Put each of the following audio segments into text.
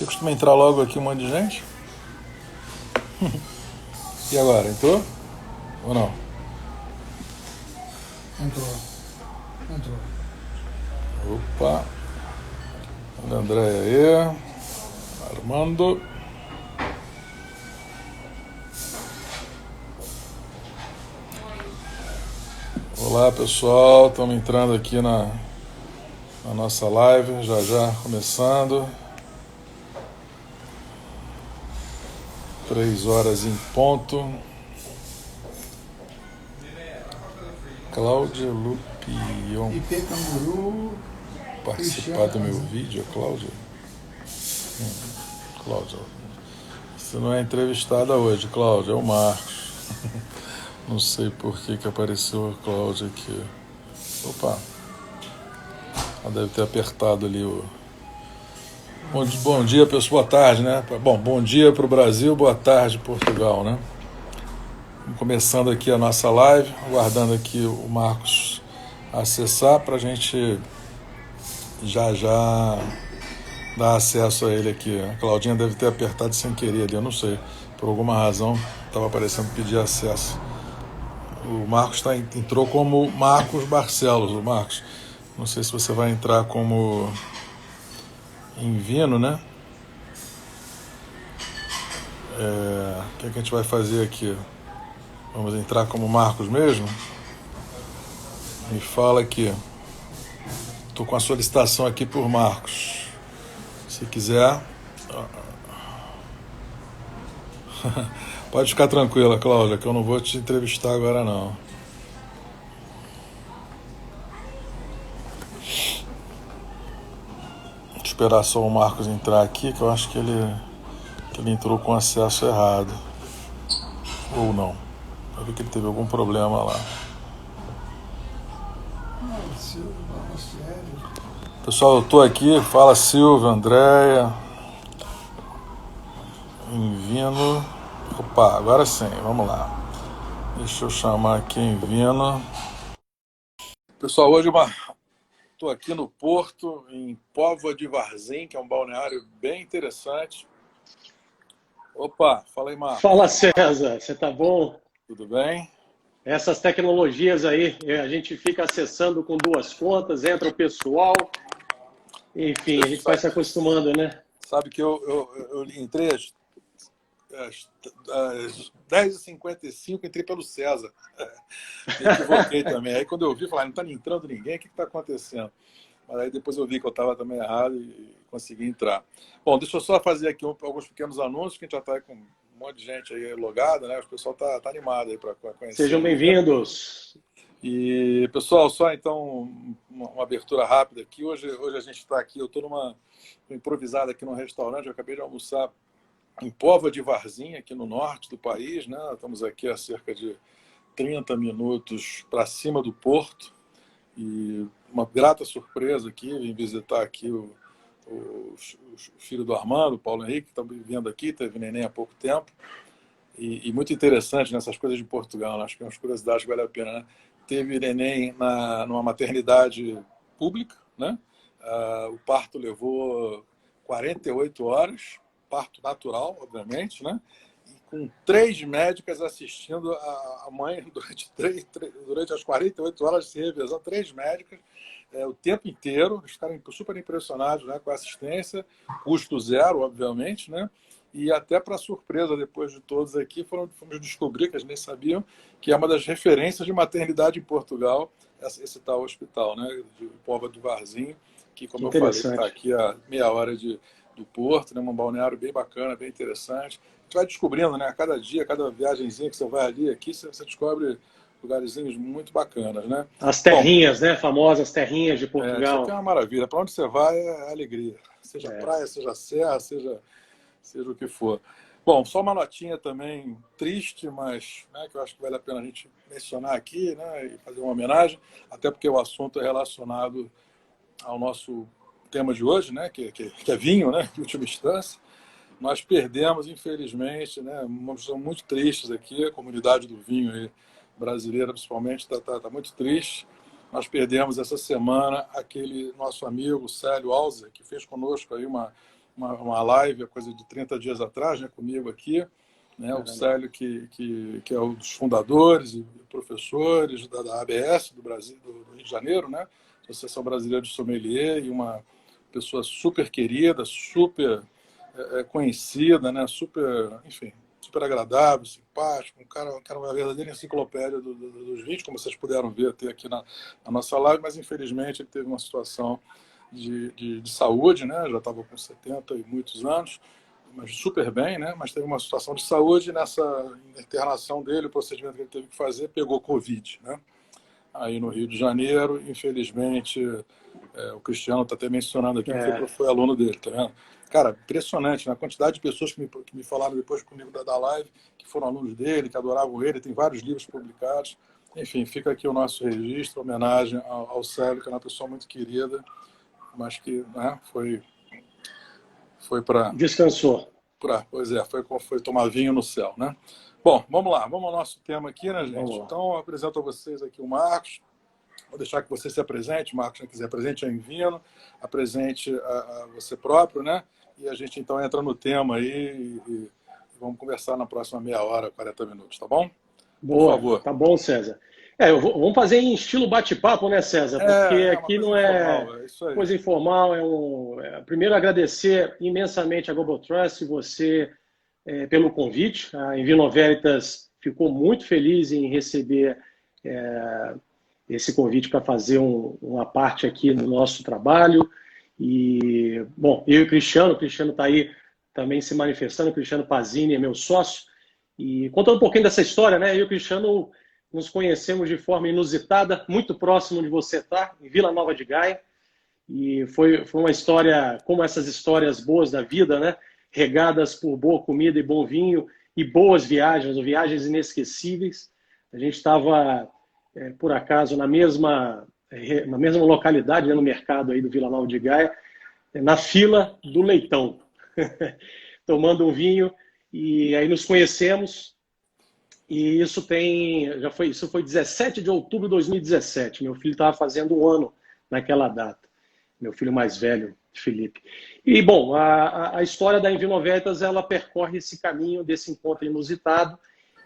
Você costuma entrar logo aqui um monte de gente? E agora, entrou? Ou não? Entrou, entrou. Opa! Olha a Andréia aí. Armando. Olá pessoal, estamos entrando aqui na nossa live, já começando. 3 horas em ponto. Cláudia Lupion. IP Canguru, Participar do meu vídeo, Cláudia? Cláudia. Você não é entrevistada hoje, Cláudia, é o Marcos. Não sei por que apareceu a Cláudia aqui. Opa! Ela deve ter apertado ali o... Bom dia, pessoal. Boa tarde, né? Bom dia para o Brasil, boa tarde, Portugal, né? Vamos começando aqui a nossa live, aguardando aqui o Marcos acessar para a gente já dar acesso a ele aqui. A Claudinha deve ter apertado sem querer ali, eu não sei. Por alguma razão estava aparecendo pedir acesso. O Marcos entrou como Marcos Barcelos. O Marcos, não sei se você vai entrar como Invino, né? O que a gente vai fazer aqui? Vamos entrar como Marcos mesmo? Me fala aqui. Estou com a solicitação aqui por Marcos. Se quiser. Pode ficar tranquila, Cláudia, que eu não vou te entrevistar agora não. Vou esperar só o Marcos entrar aqui, que eu acho que ele entrou com acesso errado. Ou não. Eu vi que ele teve algum problema lá. Pessoal, eu tô aqui, fala Silvia, Andréia, Invino. Opa, agora sim, vamos lá. Deixa eu chamar aqui Invino. Pessoal, hoje estou aqui no Porto, em Póvoa de Varzim, que é um balneário bem interessante. Opa, fala aí, Marcos. Fala, César, você tá bom? Tudo bem? Essas tecnologias aí, a gente fica acessando com duas contas, entra o pessoal, enfim, a gente vai se acostumando, né? Sabe que eu entrei às 10h55, entrei pelo César. Me equivoquei também. Aí quando eu vi, falei, não está entrando ninguém, o que está acontecendo? Mas aí depois eu vi que eu estava também errado e consegui entrar. Bom, deixa eu só fazer aqui alguns pequenos anúncios, que a gente já está com um monte de gente aí logada, né? O pessoal tá animado aí para conhecer. Sejam bem-vindos. E, pessoal, só então uma abertura rápida aqui. Hoje a gente está aqui, eu estou numa improvisada aqui num restaurante, eu acabei de almoçar em Póvoa de Varzim, aqui no norte do país, né? Estamos aqui a cerca de 30 minutos para cima do Porto. E uma grata surpresa aqui, vim visitar aqui o filho do Armando, o Paulo Henrique, que está vivendo aqui, teve neném há pouco tempo. E muito interessante nessas coisas de Portugal, né? Acho que é umas curiosidades que vale a pena, né? Teve neném numa maternidade pública, né? O parto levou 48 horas, parto natural, obviamente, né? E com 3 médicas assistindo a mãe durante as 48 horas, se revezando, 3 médicas, o tempo inteiro. Eles ficaram super impressionados, né, com a assistência, custo zero, obviamente, né? E até para surpresa, depois de todos aqui, fomos descobrir, que a gente nem sabiam, que é uma das referências de maternidade em Portugal, esse tal hospital, né, de Póvoa de Varzim, que, como eu falei, está aqui a meia hora do Porto, né, um balneário bem bacana, bem interessante. A gente vai descobrindo, né, a cada dia, cada viagemzinha que você vai ali, aqui, você descobre lugarzinhos muito bacanas, né? As terrinhas, né? Famosas terrinhas de Isso aqui Portugal. é uma maravilha. Para onde você vai é alegria. Seja praia, seja serra, seja o que for. Bom, só uma notinha também triste, mas, né, que eu acho que vale a pena a gente mencionar aqui, né, e fazer uma homenagem, até porque o assunto é relacionado ao nosso tema de hoje, né, que é vinho, né, em última instância. Nós perdemos, infelizmente, né, somos muito tristes aqui, a comunidade do vinho aí, brasileira principalmente está muito triste. Nós perdemos essa semana aquele nosso amigo Célio Alzer, que fez conosco aí uma uma live, coisa de 30 dias atrás, né, comigo aqui, né, o Célio, que é um dos fundadores e professores da ABS do Brasil, do Rio de Janeiro, né, Associação Brasileira de Sommelier, e uma pessoa super querida, super conhecida, né, enfim, super agradável, simpático, um cara uma verdadeira enciclopédia dos vinhos, como vocês puderam ver até aqui na nossa live, mas infelizmente ele teve uma situação de saúde, né? Já estava com 70 e muitos anos, mas super bem, né? Mas teve uma situação de saúde, nessa internação dele, o procedimento que ele teve que fazer, pegou Covid, né? Aí no Rio de Janeiro, infelizmente, o Cristiano está até mencionando aqui que foi aluno dele, tá vendo? Cara, impressionante, né? A quantidade de pessoas que me falaram depois comigo da live, que foram alunos dele, que adoravam ele, tem vários livros publicados. Enfim, fica aqui o nosso registro, homenagem ao Célio, que é uma pessoa muito querida, mas que, né, foi para... Descansou. Pois é, foi tomar vinho no céu, né? Bom, vamos lá, vamos ao nosso tema aqui, né, gente? Então, eu apresento a vocês aqui o Marcos. Vou deixar que você se apresente, Marcos, se quiser, apresente a Invino, apresente a você próprio, né? E a gente, então, entra no tema aí e vamos conversar na próxima meia hora, 40 minutos, tá bom? Boa, por favor. Tá bom, César. Vamos fazer em estilo bate-papo, né, César? Porque aqui não é coisa informal. Primeiro, agradecer imensamente a Global Trust e você pelo convite. A Invino Veritas ficou muito feliz em receber esse convite para fazer uma parte aqui no nosso trabalho. E, bom, eu e o Cristiano está aí também se manifestando, o Cristiano Pazini é meu sócio. E contando um pouquinho dessa história, né? Eu e o Cristiano nos conhecemos de forma inusitada, muito próximo de você, tá? Em Vila Nova de Gaia. E foi uma história, como essas histórias boas da vida, né? Regadas por boa comida e bom vinho e boas viagens, ou viagens inesquecíveis. A gente estava, por acaso, na mesma localidade, né, no mercado aí do Vila Nova de Gaia, na fila do leitão, tomando um vinho, e aí nos conhecemos, e isso foi 17 de outubro de 2017, meu filho estava fazendo 1 ano naquela data, meu filho mais velho, Felipe. E, bom, a história da Invino Veritas, ela percorre esse caminho desse encontro inusitado,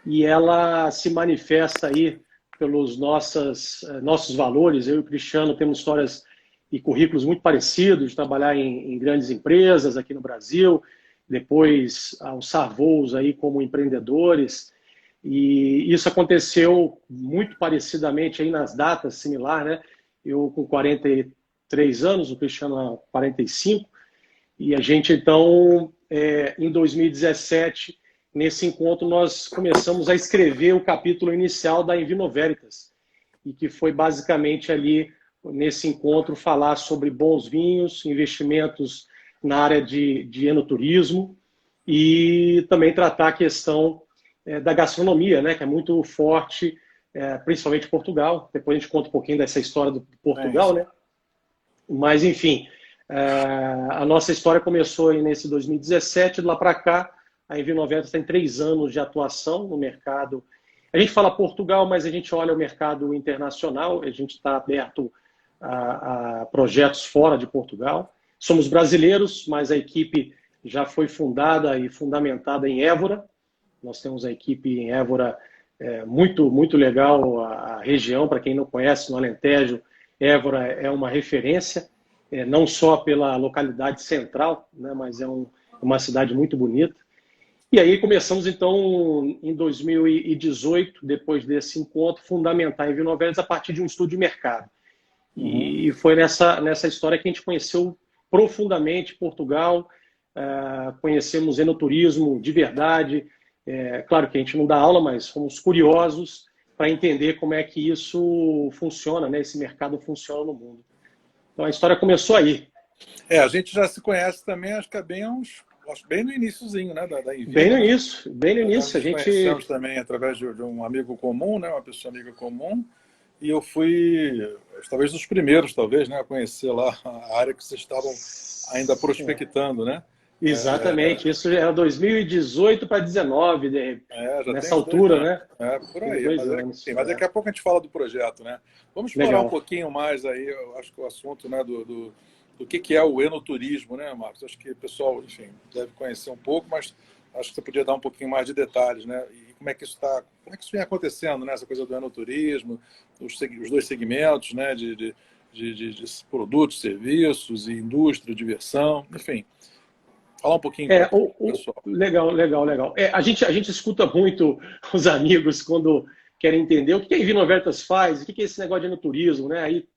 e ela se manifesta aí pelos nossos valores. Eu e o Cristiano temos histórias e currículos muito parecidos, de trabalhar em grandes empresas aqui no Brasil, depois alçar voos aí como empreendedores, e isso aconteceu muito parecidamente aí nas datas, similar, né? Eu com 43 anos, o Cristiano 45, e a gente então, em 2017, nesse encontro, nós começamos a escrever o capítulo inicial da Invino Veritas, e que foi basicamente ali, nesse encontro, falar sobre bons vinhos, investimentos na área de enoturismo e também tratar a questão da gastronomia, né, que é muito forte, principalmente em Portugal. Depois a gente conta um pouquinho dessa história do Portugal, né? Mas, enfim, a nossa história começou nesse 2017, de lá para cá, a Invino Veritas tem 3 anos de atuação no mercado. A gente fala Portugal, mas a gente olha o mercado internacional, a gente está aberto a projetos fora de Portugal. Somos brasileiros, mas a equipe já foi fundada e fundamentada em Évora. Nós temos a equipe em Évora muito, muito legal. A região, para quem não conhece, no Alentejo, Évora é uma referência, não só pela localidade central, né, mas é uma cidade muito bonita. E aí começamos, então, em 2018, depois desse encontro, fundamentar a Invino Veritas a partir de um estudo de mercado. E foi nessa história que a gente conheceu profundamente Portugal, conhecemos enoturismo de verdade. Claro que a gente não dá aula, mas fomos curiosos para entender como é que isso funciona, né? Esse mercado funciona no mundo. Então a história começou aí. A gente já se conhece também, acho que bem no iniciozinho, né, da Invino. Bem no início. A gente conhecemos também através de um amigo comum, né, uma pessoa amiga comum, e eu fui, talvez, dos primeiros, né, a conhecer lá a área que vocês estavam ainda prospectando, né? Exatamente, isso já era 2018 para 2019, nessa altura, né? Por aí, mas daqui a pouco a gente fala do projeto, né? Vamos explorar um pouquinho mais aí, eu acho que o assunto, né, do que é o enoturismo, né, Marcos? Acho que o pessoal, enfim, deve conhecer um pouco, mas acho que você podia dar um pouquinho mais de detalhes, né? E como é que isso está, como é que isso vem acontecendo, né? Essa coisa do enoturismo, os dois segmentos, né? De produtos, serviços, e indústria, diversão, enfim. Fala um pouquinho para o pessoal. Legal, legal, legal. A gente escuta muito os amigos quando querem entender o que a Invinovertas faz, o que é esse negócio de enoturismo, né? Aí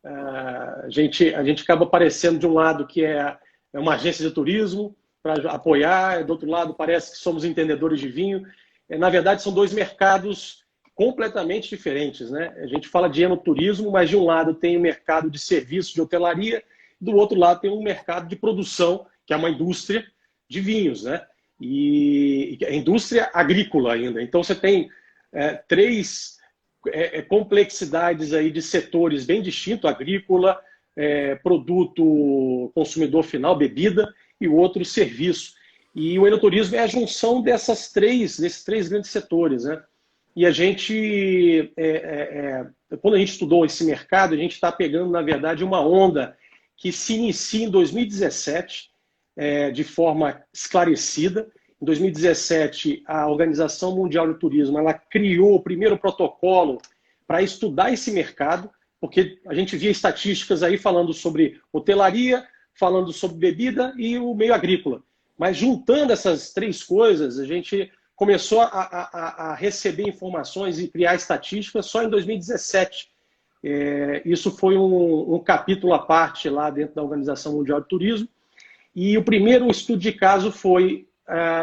a gente acaba aparecendo de um lado que é uma agência de turismo para apoiar, do outro lado parece que somos entendedores de vinho. Na verdade, são dois mercados completamente diferentes, né? A gente fala de enoturismo, mas de um lado tem o mercado de serviços de hotelaria, do outro lado tem um mercado de produção, que é uma indústria de vinhos, né? E a indústria agrícola ainda. Então você tem três complexidades aí de setores bem distintos: agrícola, produto consumidor final, bebida, e o outro serviço. E o enoturismo é a junção desses três grandes setores, né? E a gente, quando a gente estudou esse mercado, a gente está pegando, na verdade, uma onda que se inicia em 2017, de forma esclarecida. Em 2017, a Organização Mundial do Turismo ela criou o primeiro protocolo para estudar esse mercado, porque a gente via estatísticas aí falando sobre hotelaria, falando sobre bebida e o meio agrícola. Mas juntando essas três coisas, a gente começou a receber informações e criar estatísticas só em 2017. Isso foi um capítulo à parte lá dentro da Organização Mundial do Turismo. E o primeiro estudo de caso foi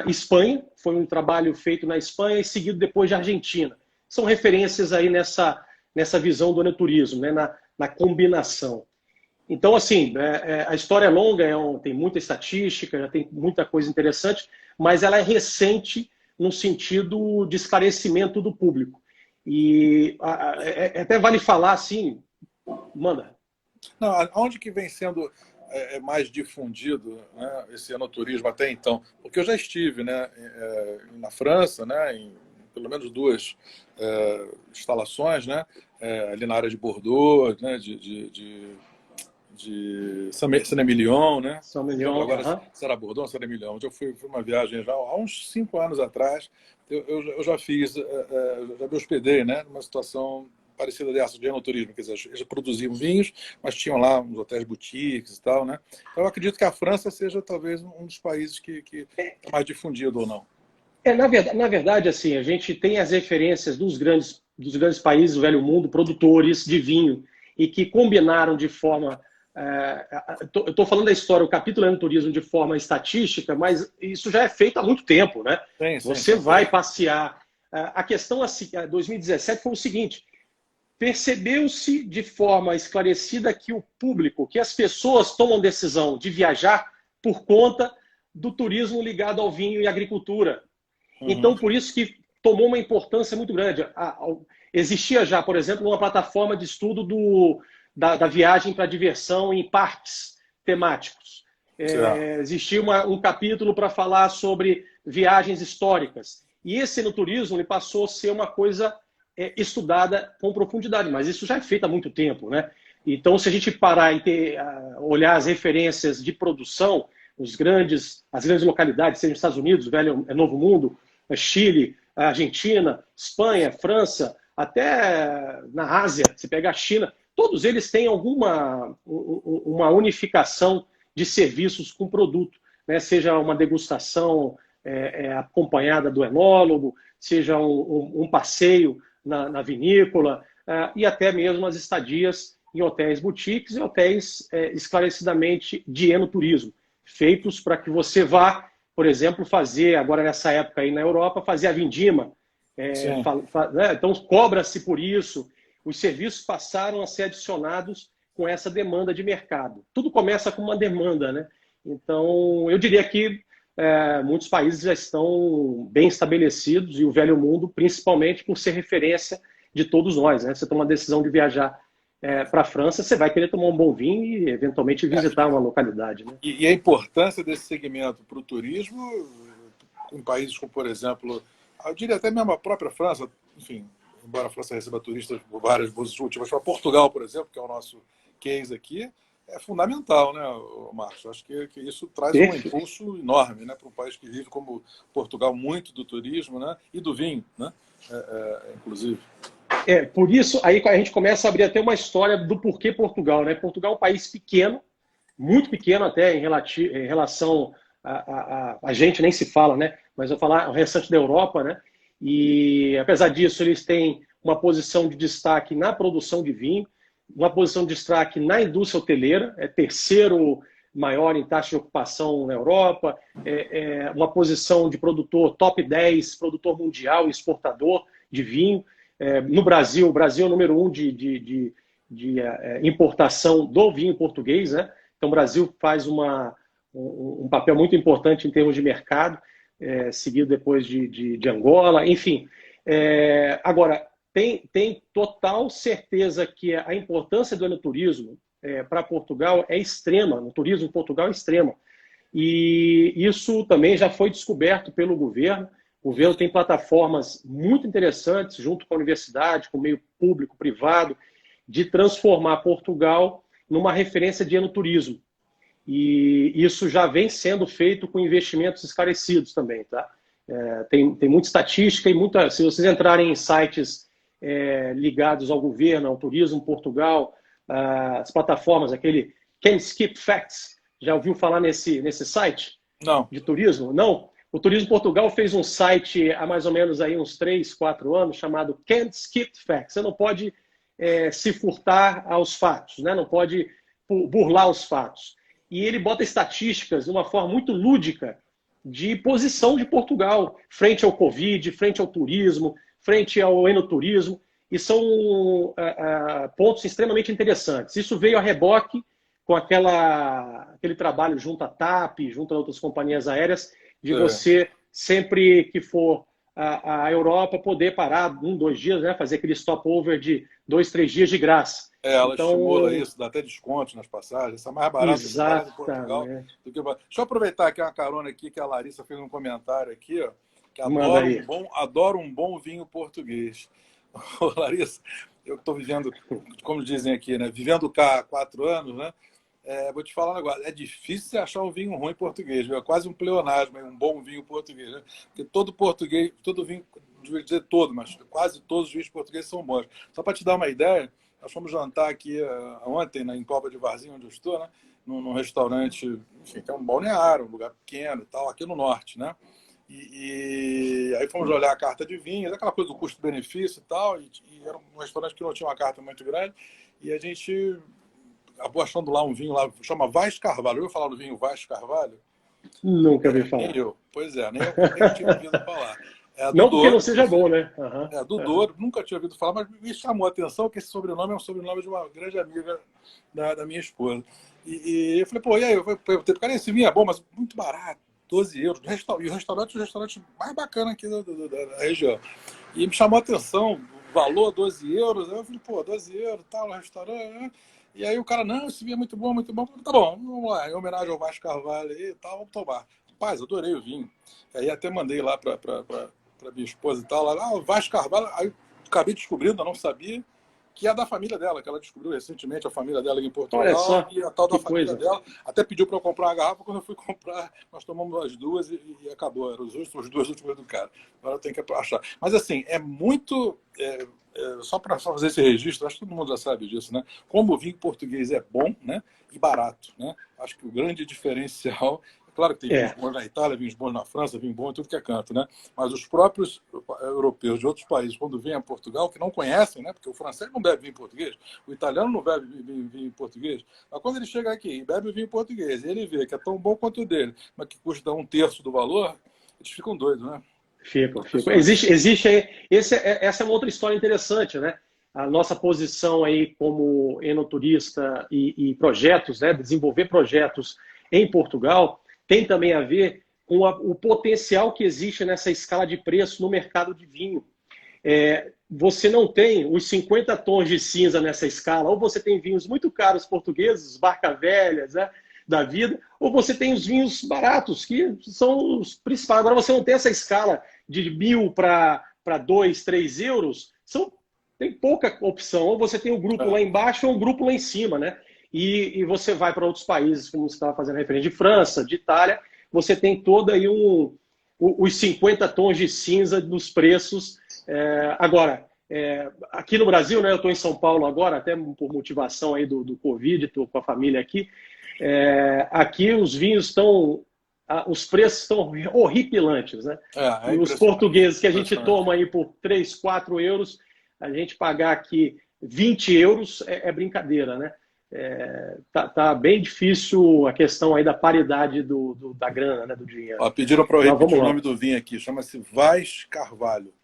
Espanha, foi um trabalho feito na Espanha e seguido depois de Argentina. São referências aí nessa visão do enoturismo, né, na combinação. Então, assim, a história é longa, tem muita estatística, já tem muita coisa interessante, mas ela é recente no sentido de esclarecimento do público. E até vale falar assim, manda. Não, onde que vem sendo mais difundido, né, esse enoturismo até então? Porque eu já estive, né, na França, né, em pelo menos duas instalações, né, ali na área de Bordeaux, né, de Saint-Émilion, né? Saint-Émilion, agora será Bordeaux ou Saint-Émilion? Eu fui uma viagem já há uns 5 anos atrás. Eu já fiz, já me hospedei, né, numa situação parecida dessa, de enoturismo. Quer dizer, eles produziam vinhos, mas tinham lá uns hotéis boutiques e tal, né? Então eu acredito que a França seja talvez um dos países que é mais difundido ou não. Na verdade, assim, a gente tem as referências dos grandes países do velho mundo, produtores de vinho, e que combinaram de forma... eu estou falando da história, o capítulo é no turismo de forma estatística, mas isso já é feito há muito tempo, né? Você vai passear. A questão, assim, 2017 foi o seguinte: percebeu-se de forma esclarecida que o público, que as pessoas tomam decisão de viajar por conta do turismo ligado ao vinho e agricultura. Uhum. Então, por isso que tomou uma importância muito grande. Existia já, por exemplo, uma plataforma de estudo da viagem para diversão em parques temáticos. Existia um capítulo para falar sobre viagens históricas. E esse enoturismo ele passou a ser uma coisa estudada com profundidade, mas isso já é feito há muito tempo, né? Então, se a gente parar e olhar as referências de produção, as grandes localidades, seja nos Estados Unidos, Velho Novo Mundo, Chile, Argentina, Espanha, França, até na Ásia, se pegar a China, todos eles têm uma unificação de serviços com produto, né? Seja uma degustação acompanhada do enólogo, seja um passeio na vinícola, e até mesmo as estadias em hotéis boutiques e hotéis esclarecidamente de enoturismo, feitos para que você vá, por exemplo, fazer, agora nessa época aí na Europa, fazer a vindima. Então, cobra-se por isso. Os serviços passaram a ser adicionados com essa demanda de mercado. Tudo começa com uma demanda, né? Então, eu diria que muitos países já estão bem estabelecidos, e o velho mundo, principalmente por ser referência de todos nós, né? Você toma uma decisão de viajar para a França, você vai querer tomar um bom vinho e, eventualmente, visitar uma localidade, né? E a importância desse segmento para o turismo em países como, por exemplo, eu diria até mesmo a própria França, enfim, embora a França receba turistas por várias motivos, para Portugal, por exemplo, que é o nosso case aqui, é fundamental, né, Marcos? Acho que isso traz um impulso enorme, né, para um país que vive como Portugal muito do turismo, né, e do vinho, né, inclusive. Por isso, aí a gente começa a abrir até uma história do porquê Portugal, né? Portugal é um país pequeno, muito pequeno até em relação a gente nem se fala, né? Mas eu vou falar o restante da Europa, né? E apesar disso, eles têm uma posição de destaque na produção de vinho, uma posição de destaque na indústria hoteleira, é terceiro maior em taxa de ocupação na Europa, uma posição de produtor top 10, produtor mundial e exportador de vinho. No Brasil, o Brasil é o número 1 de importação do vinho português, né? Então o Brasil faz um papel muito importante em termos de mercado, seguido depois de Angola, enfim. Agora, tem total certeza que a importância do enoturismo para Portugal é extrema, no turismo em Portugal é extrema. E isso também já foi descoberto pelo governo. O governo tem plataformas muito interessantes, junto com a universidade, com o meio público, privado, de transformar Portugal numa referência de enoturismo. E isso já vem sendo feito com investimentos esclarecidos também. Tá? Tem muita estatística e se vocês entrarem em sites ligados ao governo, ao turismo Portugal, as plataformas, aquele Can't Skip Facts, já ouviu falar nesse site? Não. De turismo? Não? O Turismo Portugal fez um site há mais ou menos aí uns 3, 4 anos chamado Can't Skip Facts. Você não pode se furtar aos fatos, né? Não pode burlar os fatos. E ele bota estatísticas de uma forma muito lúdica de posição de Portugal frente ao Covid, frente ao turismo, frente ao enoturismo. E são pontos extremamente interessantes. Isso veio a reboque com aquele trabalho junto à TAP, junto a outras companhias aéreas, de você, sempre que for à Europa, poder parar 1, 2 dias, né? Fazer aquele stopover de 2, 3 dias de graça. Ela estimula isso, dá até desconto nas passagens. Essa é mais barata Exatamente. em Portugal. Deixa eu aproveitar aqui uma carona aqui, que a Larissa fez um comentário aqui, ó, que adora um bom vinho português. Ô, Larissa, eu estou vivendo, como dizem aqui, né? Vivendo cá há 4 anos, né? Vou te falar um negócio, é difícil achar um vinho ruim português, viu? É quase um pleonasmo, um bom vinho português, né? Porque todo português, todo vinho, não devia dizer todo, mas quase todos os vinhos portugueses são bons. Só para te dar uma ideia, nós fomos jantar aqui ontem, em Póvoa de Varzim, onde eu estou, né? Num restaurante, enfim, que é um balneário, um lugar pequeno e tal, aqui no norte, né? E aí fomos olhar a carta de vinhos, aquela coisa do custo-benefício e tal, e era um restaurante que não tinha uma carta muito grande, e a gente acabou achando lá um vinho lá, chama Vaz Carvalho. Eu falar do vinho Vaz Carvalho? Nunca ouvi falar. Nem eu. Pois nem eu tinha ouvido falar. Não porque não seja bom, né? Do Douro, nunca tinha ouvido falar, mas me chamou a atenção que esse sobrenome é um sobrenome de uma grande amiga da minha esposa. E eu falei, pô, e aí? Eu falei, cara, esse vinho é bom, mas muito barato, 12 euros. E o restaurante mais bacana aqui da região. E me chamou a atenção, o valor 12 euros. Aí eu falei, pô, 12 euros, tal, no restaurante, né? E aí o cara, não, esse vinho é muito bom, muito bom. Tá bom, vamos lá, em homenagem ao Vasco Carvalho aí e tal, vamos tomar. Rapaz, adorei o vinho. Aí até mandei lá para minha esposa e tal, lá, o Vasco Carvalho, aí acabei descobrindo, eu não sabia, que é da família dela, que ela descobriu recentemente, a família dela em Portugal. Olha só, e a tal da família dela. Até pediu para eu comprar uma garrafa, quando eu fui comprar, nós tomamos as duas e acabou. Eram os dois últimos do cara. Agora eu tenho que achar. Mas assim, é muito... só para fazer esse registro, acho que todo mundo já sabe disso, né? Como o vinho português é bom, né? E barato, né? Acho que o grande diferencial... Claro que tem vinhos bons na Itália, vinhos bons na França, vinho bom em tudo que é canto, né? Mas os próprios europeus de outros países, quando vêm a Portugal, que não conhecem, né? Porque o francês não bebe vinho português, o italiano não bebe vinho português. Mas quando ele chega aqui e bebe vinho português, e ele vê que é tão bom quanto o dele, mas que custa 1/3 do valor, eles ficam doidos, né? Ficam. Existe aí... Essa é uma outra história interessante, né? A nossa posição aí como enoturista e projetos, né? Desenvolver projetos em Portugal tem também a ver com o potencial que existe nessa escala de preço no mercado de vinho. Você não tem os 50 tons de cinza nessa escala, ou você tem vinhos muito caros portugueses, barca velhas, né, da vida, ou você tem os vinhos baratos, que são os principais. Agora você não tem essa escala de 1.000 para 2, 3 euros, tem pouca opção. Ou você tem o grupo lá embaixo ou o grupo lá em cima, né? e você vai para outros países, como você estava fazendo referência, de França, de Itália, você tem todo aí os 50 tons de cinza dos preços. Agora, aqui no Brasil, né, eu estou em São Paulo agora, até por motivação aí do Covid, estou com a família aqui. Aqui os vinhos estão... Os preços estão horripilantes, né? E os portugueses que a gente toma aí por 3, 4 euros, a gente pagar aqui 20 euros é brincadeira, né? Tá bem difícil a questão aí da paridade da grana, né, do dinheiro. Pediram para eu repetir o nome do vinho aqui, chama-se Vaz Carvalho.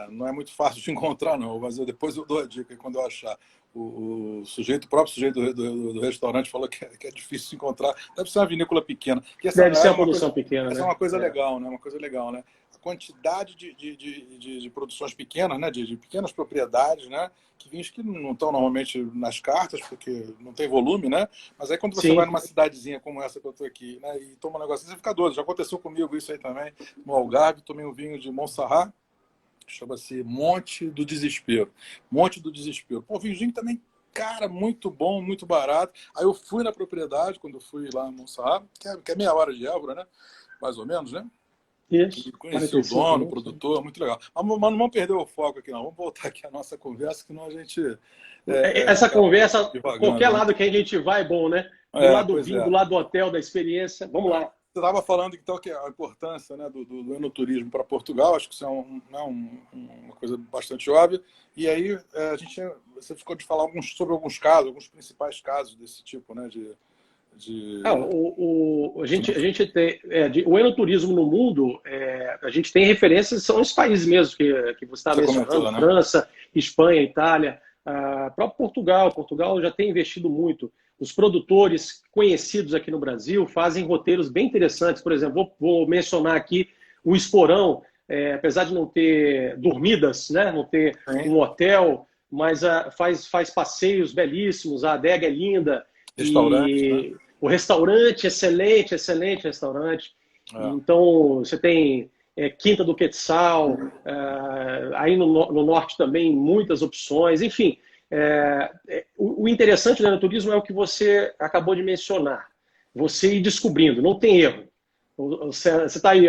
Não é muito fácil de encontrar, não, mas depois eu dou a dica quando eu achar. O próprio sujeito do restaurante falou que é difícil de encontrar. Deve ser uma vinícola pequena. Deve ser uma produção pequena, né? Essa é uma coisa legal, né? Uma coisa legal, né? A quantidade de produções pequenas, né? De pequenas propriedades, né? Que vinhos que não estão normalmente nas cartas, porque não tem volume, né? Mas aí quando você vai numa cidadezinha como essa que eu estou aqui, né? E toma um negócio, você fica doido. Já aconteceu comigo isso aí também. No Algarve, tomei um vinho de Montserrat, chama-se Monte do Desespero. Monte do Desespero. Pô, vinhozinho também, cara, muito bom, muito barato. Aí eu fui na propriedade, quando eu fui lá em Montserrat, que é meia hora de Évora, né? Mais ou menos, né? Isso. Conheci o dono, o produtor, muito legal. Mas não vamos perder o foco aqui, não. Vamos voltar aqui à nossa conversa, que senão a gente... Essa conversa, qualquer lado que a gente vai é bom, né? Do lado do vinho, do lado do hotel, da experiência. Vamos lá. Você estava falando, então, que a importância, né, do enoturismo para Portugal, acho que isso é uma coisa bastante óbvia. E aí você ficou de falar sobre alguns casos, alguns principais casos desse tipo, né, a gente tem o enoturismo no mundo, a gente tem referências, são os países mesmo que você está mencionando, comentou, né? França, Espanha, Itália, próprio Portugal. Portugal já tem investido muito. Os produtores conhecidos aqui no Brasil fazem roteiros bem interessantes. Por exemplo, vou mencionar aqui o Esporão, apesar de não ter dormidas, né? Não ter um hotel, mas faz passeios belíssimos, a adega é linda. Restaurante, né? O restaurante, excelente restaurante. Então, você tem Quinta do Quetzal, aí no norte também muitas opções, enfim. O interessante do enoturismo é o que você acabou de mencionar. Você ir descobrindo, não tem erro. Você está aí,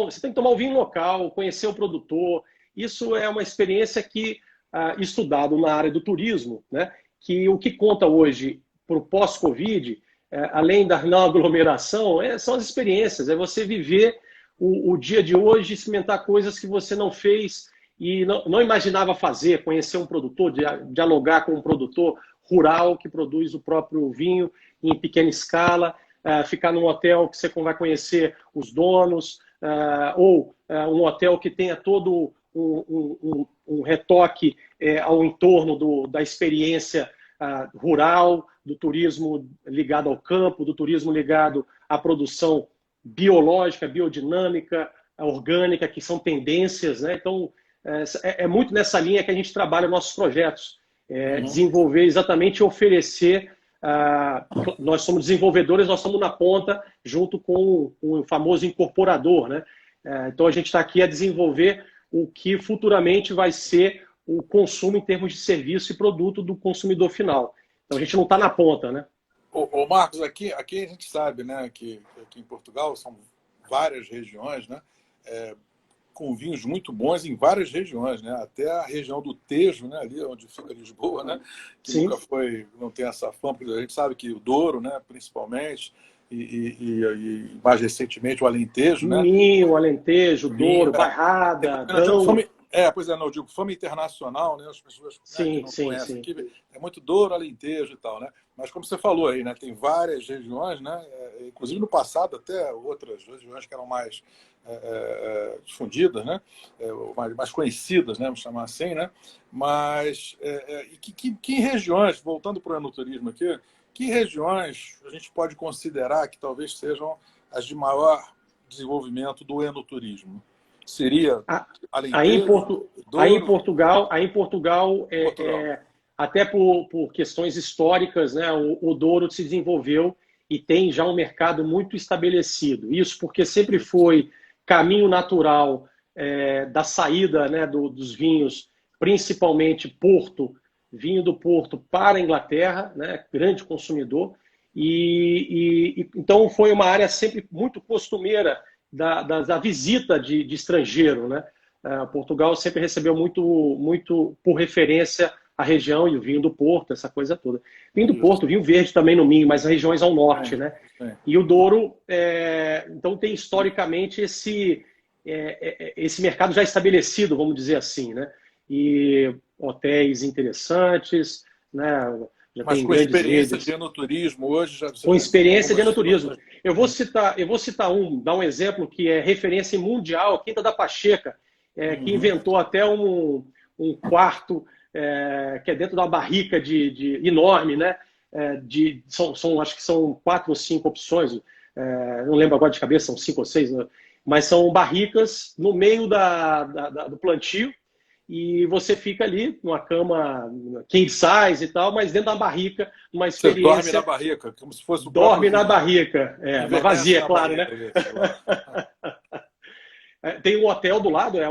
você tem que tomar o vinho local, conhecer o produtor. Isso é uma experiência que, estudado na área do turismo, né, que o que conta hoje para o pós-Covid, além da não aglomeração, são as experiências. É você viver o dia de hoje, experimentar coisas que você não fez e não imaginava fazer, conhecer um produtor, dialogar com um produtor rural que produz o próprio vinho em pequena escala, ficar num hotel que você vai conhecer os donos, ou um hotel que tenha todo um retoque ao entorno da experiência rural, do turismo ligado ao campo, do turismo ligado à produção biológica, biodinâmica, orgânica, que são tendências, né? Então, é muito nessa linha que a gente trabalha nossos projetos. Desenvolver exatamente e oferecer. Nós somos desenvolvedores, nós estamos na ponta, junto com o famoso incorporador, né? Então, a gente está aqui a desenvolver o que futuramente vai ser o consumo em termos de serviço e produto do consumidor final. Então, a gente não está na ponta, né? Ô Marcos, aqui a gente sabe, né, que aqui em Portugal são várias regiões, né, com vinhos muito bons em várias regiões, né, até a região do Tejo, né, ali onde fica Lisboa, né, que Sim. nunca não tem essa fama, porque a gente sabe que o Douro, né, principalmente, e mais recentemente o Alentejo, né? Minho, Alentejo, Douro, Bairrada, Pois é, não, eu digo fama internacional, né? As pessoas sim, que não sim, conhecem sim. aqui, é muito Douro, Alentejo e tal, né? Mas como você falou aí, né? Tem várias regiões, né? Inclusive no passado até outras regiões que eram mais difundidas, né? Mais conhecidas, né? Vamos chamar assim, né? Mas que regiões, voltando para o enoturismo aqui, que regiões a gente pode considerar que talvez sejam as de maior desenvolvimento do enoturismo? Seria Alentejo, aí em Portugal, até por questões históricas, né, o Douro se desenvolveu e tem já um mercado muito estabelecido. Isso porque sempre foi caminho natural da saída, né, dos vinhos, principalmente Porto vinho do Porto para a Inglaterra, né? Grande consumidor. Então foi uma área sempre muito costumeira da visita de estrangeiro, né? Portugal sempre recebeu muito por referência a região e o vinho do Porto, essa coisa toda. Vinho do Porto, vinho verde também no Minho, mas regiões ao norte, né? E o Douro, então tem historicamente esse mercado já estabelecido, vamos dizer assim, né? E hotéis interessantes, né? Já mas tem com experiência redes. de enoturismo hoje já com experiência de enoturismo. Eu vou citar dar um exemplo que é referência mundial, a Quinta da Pacheca, que inventou até um quarto que é dentro de uma barrica enorme, né? Acho que são 4 ou 5 opções, não lembro agora de cabeça, são 5 ou 6, né? Mas são barricas no meio do plantio, e você fica ali numa cama king size e tal, mas dentro da barrica, uma experiência... Você dorme na barrica, como se fosse o Dorme na barrica, mas vazia, claro, barrica, né? Isso. Tem um hotel do lado, é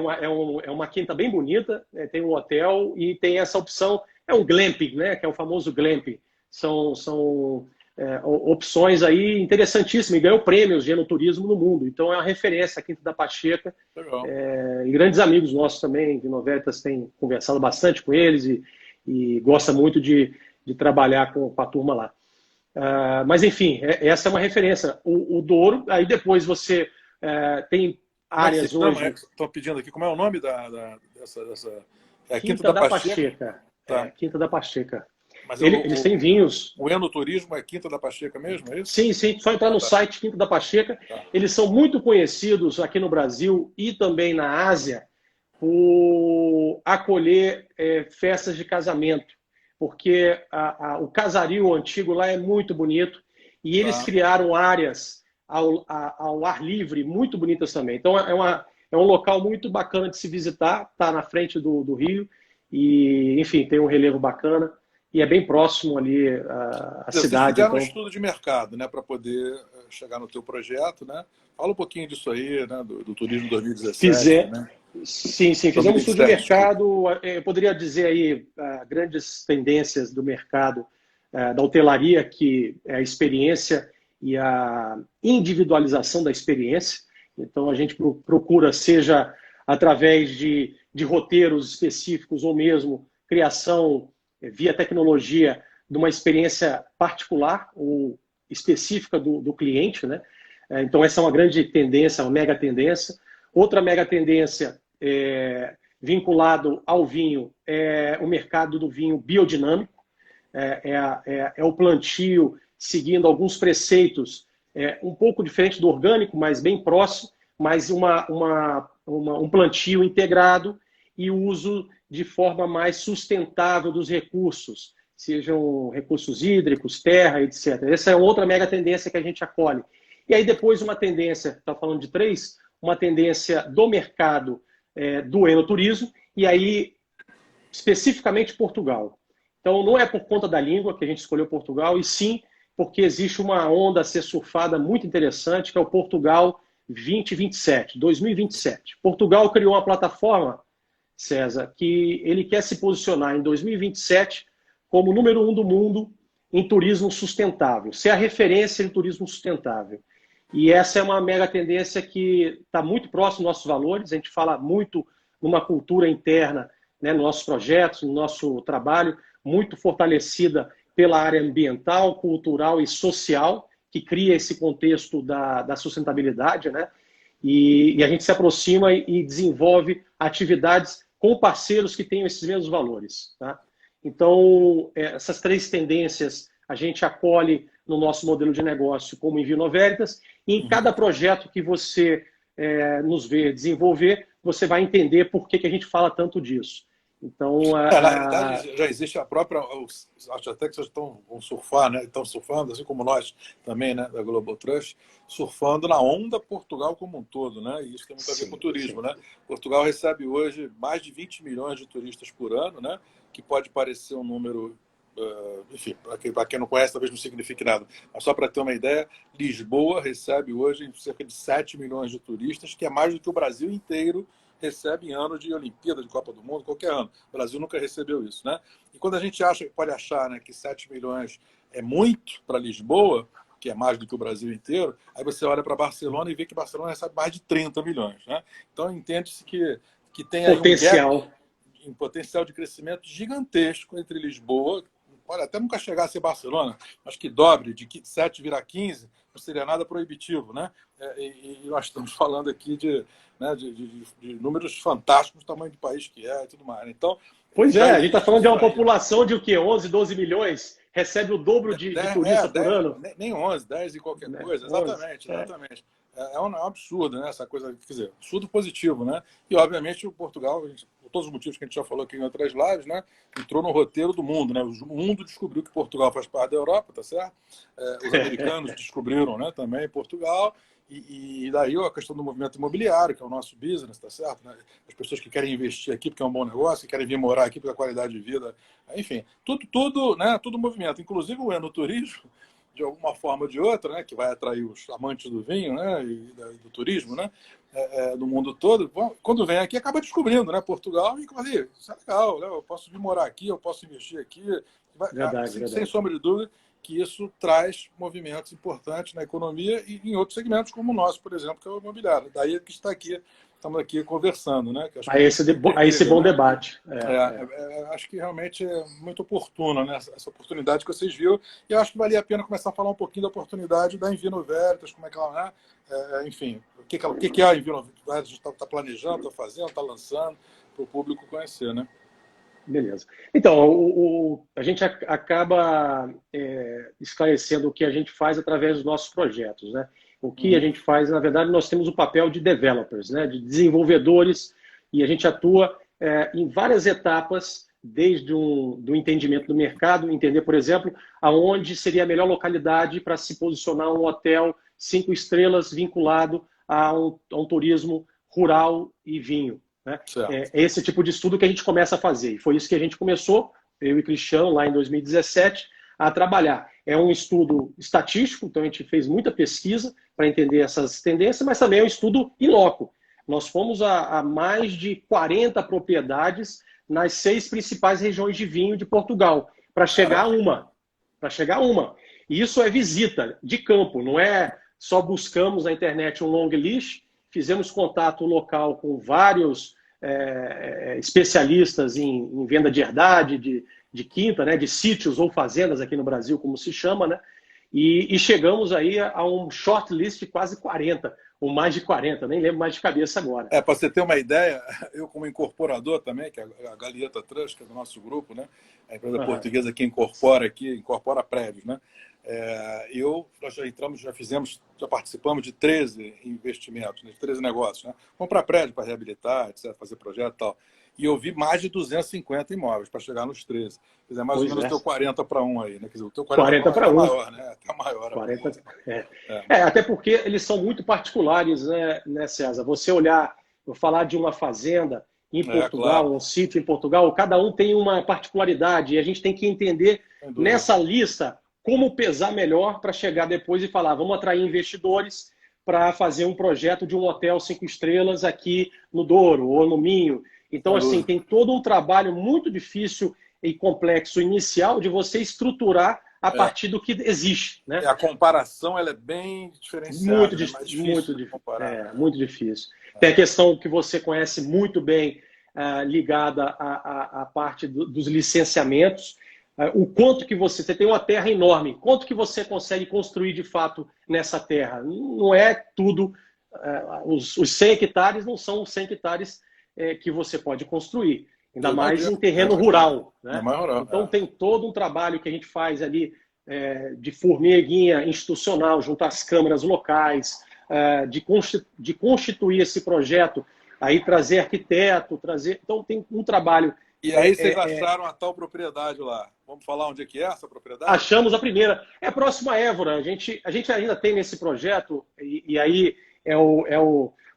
uma quinta bem bonita, tem um hotel e tem essa opção, é um glamping, né? Que é o famoso glamping. São opções aí interessantíssimas, e ganhou prêmios de enoturismo no mundo. Então é uma referência a Quinta da Pacheca. E grandes amigos nossos também, de Novetas, têm conversado bastante com eles e gosta muito de trabalhar com a turma lá. Mas enfim, essa é uma referência. O Douro, aí depois você tem áreas hoje... Estou pedindo aqui, como é o nome dessa... É a Quinta da Pacheca. Tá. Quinta da Pacheca. Mas eles têm vinhos. O enoturismo é Quinta da Pacheca mesmo, é isso? Sim, só entrar no site Quinta da Pacheca. Tá. Eles são muito conhecidos aqui no Brasil e também na Ásia por acolher festas de casamento, porque o casario antigo lá é muito bonito e eles criaram áreas ao ar livre muito bonitas também. Então é um local muito bacana de se visitar, está na frente do rio e, enfim, tem um relevo bacana. E é bem próximo ali a cidade. Vocês fizeram um estudo de mercado, né, para poder chegar no teu projeto, né? Fala um pouquinho disso aí, né, do Turismo 2017. Né? Sim, fizemos um estudo de mercado. Eu poderia dizer aí grandes tendências do mercado da hotelaria, que é a experiência e a individualização da experiência. Então a gente procura, seja através de roteiros específicos ou mesmo criação via tecnologia de uma experiência particular ou específica do cliente, né? Então essa é uma grande tendência, uma mega tendência. Outra mega tendência vinculado ao vinho é o mercado do vinho biodinâmico, é o plantio seguindo alguns preceitos um pouco diferente do orgânico, mas bem próximo, mas um plantio integrado e o uso de forma mais sustentável dos recursos, sejam recursos hídricos, terra, etc. Essa é outra mega tendência que a gente acolhe. E aí depois uma tendência, está falando de 3, uma tendência do mercado do enoturismo, e aí especificamente Portugal. Então não é por conta da língua que a gente escolheu Portugal, e sim porque existe uma onda a ser surfada muito interessante, que é o Portugal 2027. Portugal criou uma plataforma, César, que ele quer se posicionar em 2027 como número 1 do mundo em turismo sustentável, ser a referência em turismo sustentável. E essa é uma mega tendência que está muito próximo dos nossos valores. A gente fala muito numa cultura interna, né, nos nossos projetos, no nosso trabalho, muito fortalecida pela área ambiental, cultural e social, que cria esse contexto da sustentabilidade, né? E a gente se aproxima e desenvolve atividades com parceiros que tenham esses mesmos valores. Tá? Então, essas 3 tendências a gente acolhe no nosso modelo de negócio como Envio Novetas, e em cada projeto que você nos vê desenvolver, você vai entender por que a gente fala tanto disso. Então, na realidade, já existe a própria... Acho até que vocês vão surfar, né? Estão surfando, assim como nós também, né? Da Global Trust, surfando na onda Portugal como um todo, né? E isso tem muito a ver com o turismo, né? Portugal recebe hoje mais de 20 milhões de turistas por ano, né? Que pode parecer um número... enfim, para quem não conhece, talvez não signifique nada. Mas só para ter uma ideia, Lisboa recebe hoje cerca de 7 milhões de turistas, que é mais do que o Brasil inteiro recebe em ano de Olimpíada, de Copa do Mundo, qualquer ano. O Brasil nunca recebeu isso, né? E quando a gente pode achar, né, que 7 milhões é muito para Lisboa, que é mais do que o Brasil inteiro, aí você olha para Barcelona e vê que Barcelona recebe mais de 30 milhões, né? Então entende-se que tem aí um potencial de crescimento gigantesco entre Lisboa, pode até nunca chegar a ser Barcelona, mas que dobre, de 7 virar 15, não seria nada proibitivo, né? E nós estamos falando aqui né, de números fantásticos do tamanho do país que é e tudo mais. Então, pois é, a gente está falando de uma população de o quê? 11, 12 milhões? Recebe o dobro de turista por ano? Nem 11, 10 e qualquer coisa. Exatamente, exatamente. É um absurdo, né? Essa coisa, quer dizer, absurdo positivo, né? E, obviamente, o Portugal, por todos os motivos que a gente já falou aqui em outras lives, né? Entrou no roteiro do mundo, né? O mundo descobriu que Portugal faz parte da Europa, tá certo? Os americanos descobriram, né, também Portugal. E daí a questão do movimento imobiliário, que é o nosso business, tá certo? Né? As pessoas que querem investir aqui porque é um bom negócio, que querem vir morar aqui porque a qualidade de vida, enfim, tudo movimento, inclusive o enoturismo, de alguma forma ou de outra, né, que vai atrair os amantes do vinho, né, e do turismo, né, do mundo todo. Quando vem aqui, acaba descobrindo, né, Portugal, e ali, isso é legal, né, eu posso vir morar aqui, eu posso investir aqui, verdade. Sem sombra de dúvida que isso traz movimentos importantes na economia e em outros segmentos como o nosso, por exemplo, que é o imobiliário. Daí que está aqui, estamos aqui conversando, né? Que esse bom debate. Acho que realmente é muito oportuno, né? Essa oportunidade que vocês viram. E eu acho que valia a pena começar a falar um pouquinho da oportunidade da Invino Veritas, como é que ela é, enfim, o que a Invino Veritas está planejando, está fazendo, está lançando, para o público conhecer, né? Beleza. Então, a gente acaba esclarecendo o que a gente faz através dos nossos projetos, né? O que a gente faz, na verdade, nós temos o papel de developers, né? De desenvolvedores, e a gente atua em várias etapas, desde do entendimento do mercado, entender, por exemplo, aonde seria a melhor localidade para se posicionar um hotel 5 estrelas vinculado a um turismo rural e vinho. Né? É esse tipo de estudo que a gente começa a fazer. E foi isso que a gente começou, eu e Cristiano, lá em 2017, a trabalhar. É um estudo estatístico, então a gente fez muita pesquisa para entender essas tendências, mas também é um estudo in loco. Nós fomos a mais de 40 propriedades nas 6 principais regiões de vinho de Portugal, para chegar a uma. E isso é visita de campo, não é só buscamos na internet um long list, fizemos contato local com vários especialistas em venda de herdade, de quinta, né, de sítios ou fazendas aqui no Brasil, como se chama, né? E chegamos aí a um shortlist de quase 40, ou mais de 40, nem lembro mais de cabeça agora. Para você ter uma ideia, eu como incorporador também, que é a Galieta Trust, que é do nosso grupo, né? A empresa portuguesa que incorpora prédios, né? Nós já participamos de 13 investimentos, né, de 13 negócios, né? Comprar prédio para reabilitar, etc., fazer projeto e tal. E eu vi mais de 250 imóveis para chegar nos 13. Quer dizer, mais ou menos o teu 40 para 1 aí, né? Quer dizer, o teu 40 para 1 é maior, né? Até maior. 40, até porque eles são muito particulares, né, César? Você eu falar de uma fazenda em Portugal, claro. Um sítio em Portugal, cada um tem uma particularidade e a gente tem que entender nessa lista como pesar melhor para chegar depois e falar, vamos atrair investidores para fazer um projeto de um hotel 5 estrelas aqui no Douro ou no Minho. Então, assim, tem todo um trabalho muito difícil e complexo inicial de você estruturar a partir do que existe. Né? A comparação ela é bem diferenciada. Muito difícil. Muito difícil. Tem a questão que você conhece muito bem, ligada à parte dos licenciamentos. O quanto que você tem uma terra enorme, quanto que você consegue construir de fato nessa terra? Não é tudo, os 100 hectares não são os 100 hectares que você pode construir, ainda mais em terreno rural. Né? Então tem todo um trabalho que a gente faz ali de formiguinha institucional, junto às câmaras locais, de constituir esse projeto, aí trazer arquiteto, então tem um trabalho. E aí vocês acharam a tal propriedade lá. Vamos falar onde é que é essa propriedade? Achamos a primeira. É próximo a Évora. A gente ainda tem nesse projeto, e aí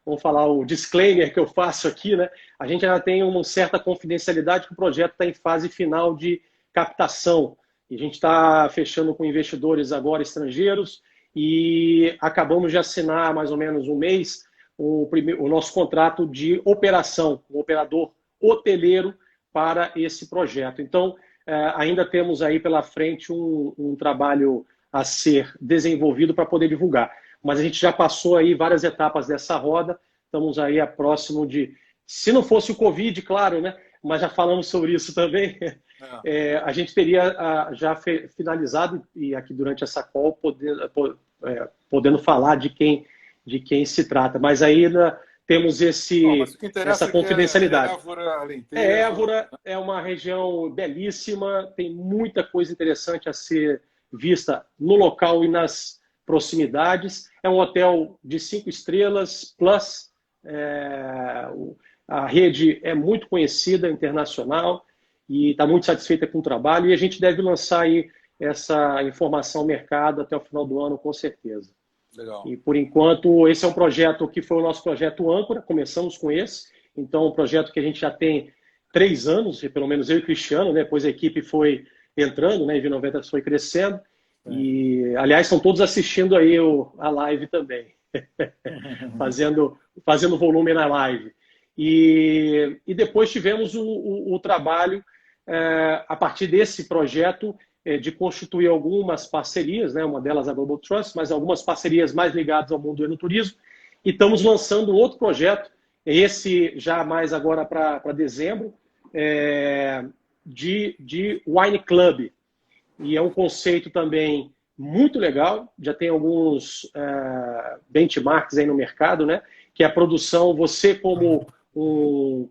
vamos falar, o disclaimer que eu faço aqui, né? A gente ainda tem uma certa confidencialidade que o projeto está em fase final de captação. E a gente está fechando com investidores agora estrangeiros e acabamos de assinar há mais ou menos um mês o nosso contrato de operação, o operador hoteleiro para esse projeto. Então, ainda temos aí pela frente um trabalho a ser desenvolvido para poder divulgar. Mas a gente já passou aí várias etapas dessa roda, estamos aí a próximo de... Se não fosse o Covid, claro, né? Mas já falamos sobre isso também. A gente teria já finalizado, e aqui durante essa call, podendo falar de quem se trata. Mas ainda temos essa confidencialidade. Évora é uma região belíssima, tem muita coisa interessante a ser vista no local e nas proximidades. É um hotel de 5 estrelas, plus. A rede é muito conhecida, internacional, e está muito satisfeita com o trabalho. E a gente deve lançar aí essa informação ao mercado até o final do ano, com certeza. Legal. E, por enquanto, esse é um projeto que foi o nosso projeto âncora, começamos com esse. Então, um projeto que a gente já tem 3 anos, pelo menos eu e o Cristiano, né? Depois a equipe foi entrando, né? E V90 foi crescendo. E, aliás, estão todos assistindo aí a live também, fazendo volume na live. E depois tivemos o trabalho, a partir desse projeto, de constituir algumas parcerias, né? Uma delas a Global Trust, mas algumas parcerias mais ligadas ao mundo do enoturismo. E estamos lançando outro projeto, esse já mais agora para dezembro, de Wine Club. E é um conceito também muito legal, já tem alguns benchmarks aí no mercado, né? Que é a produção, você como um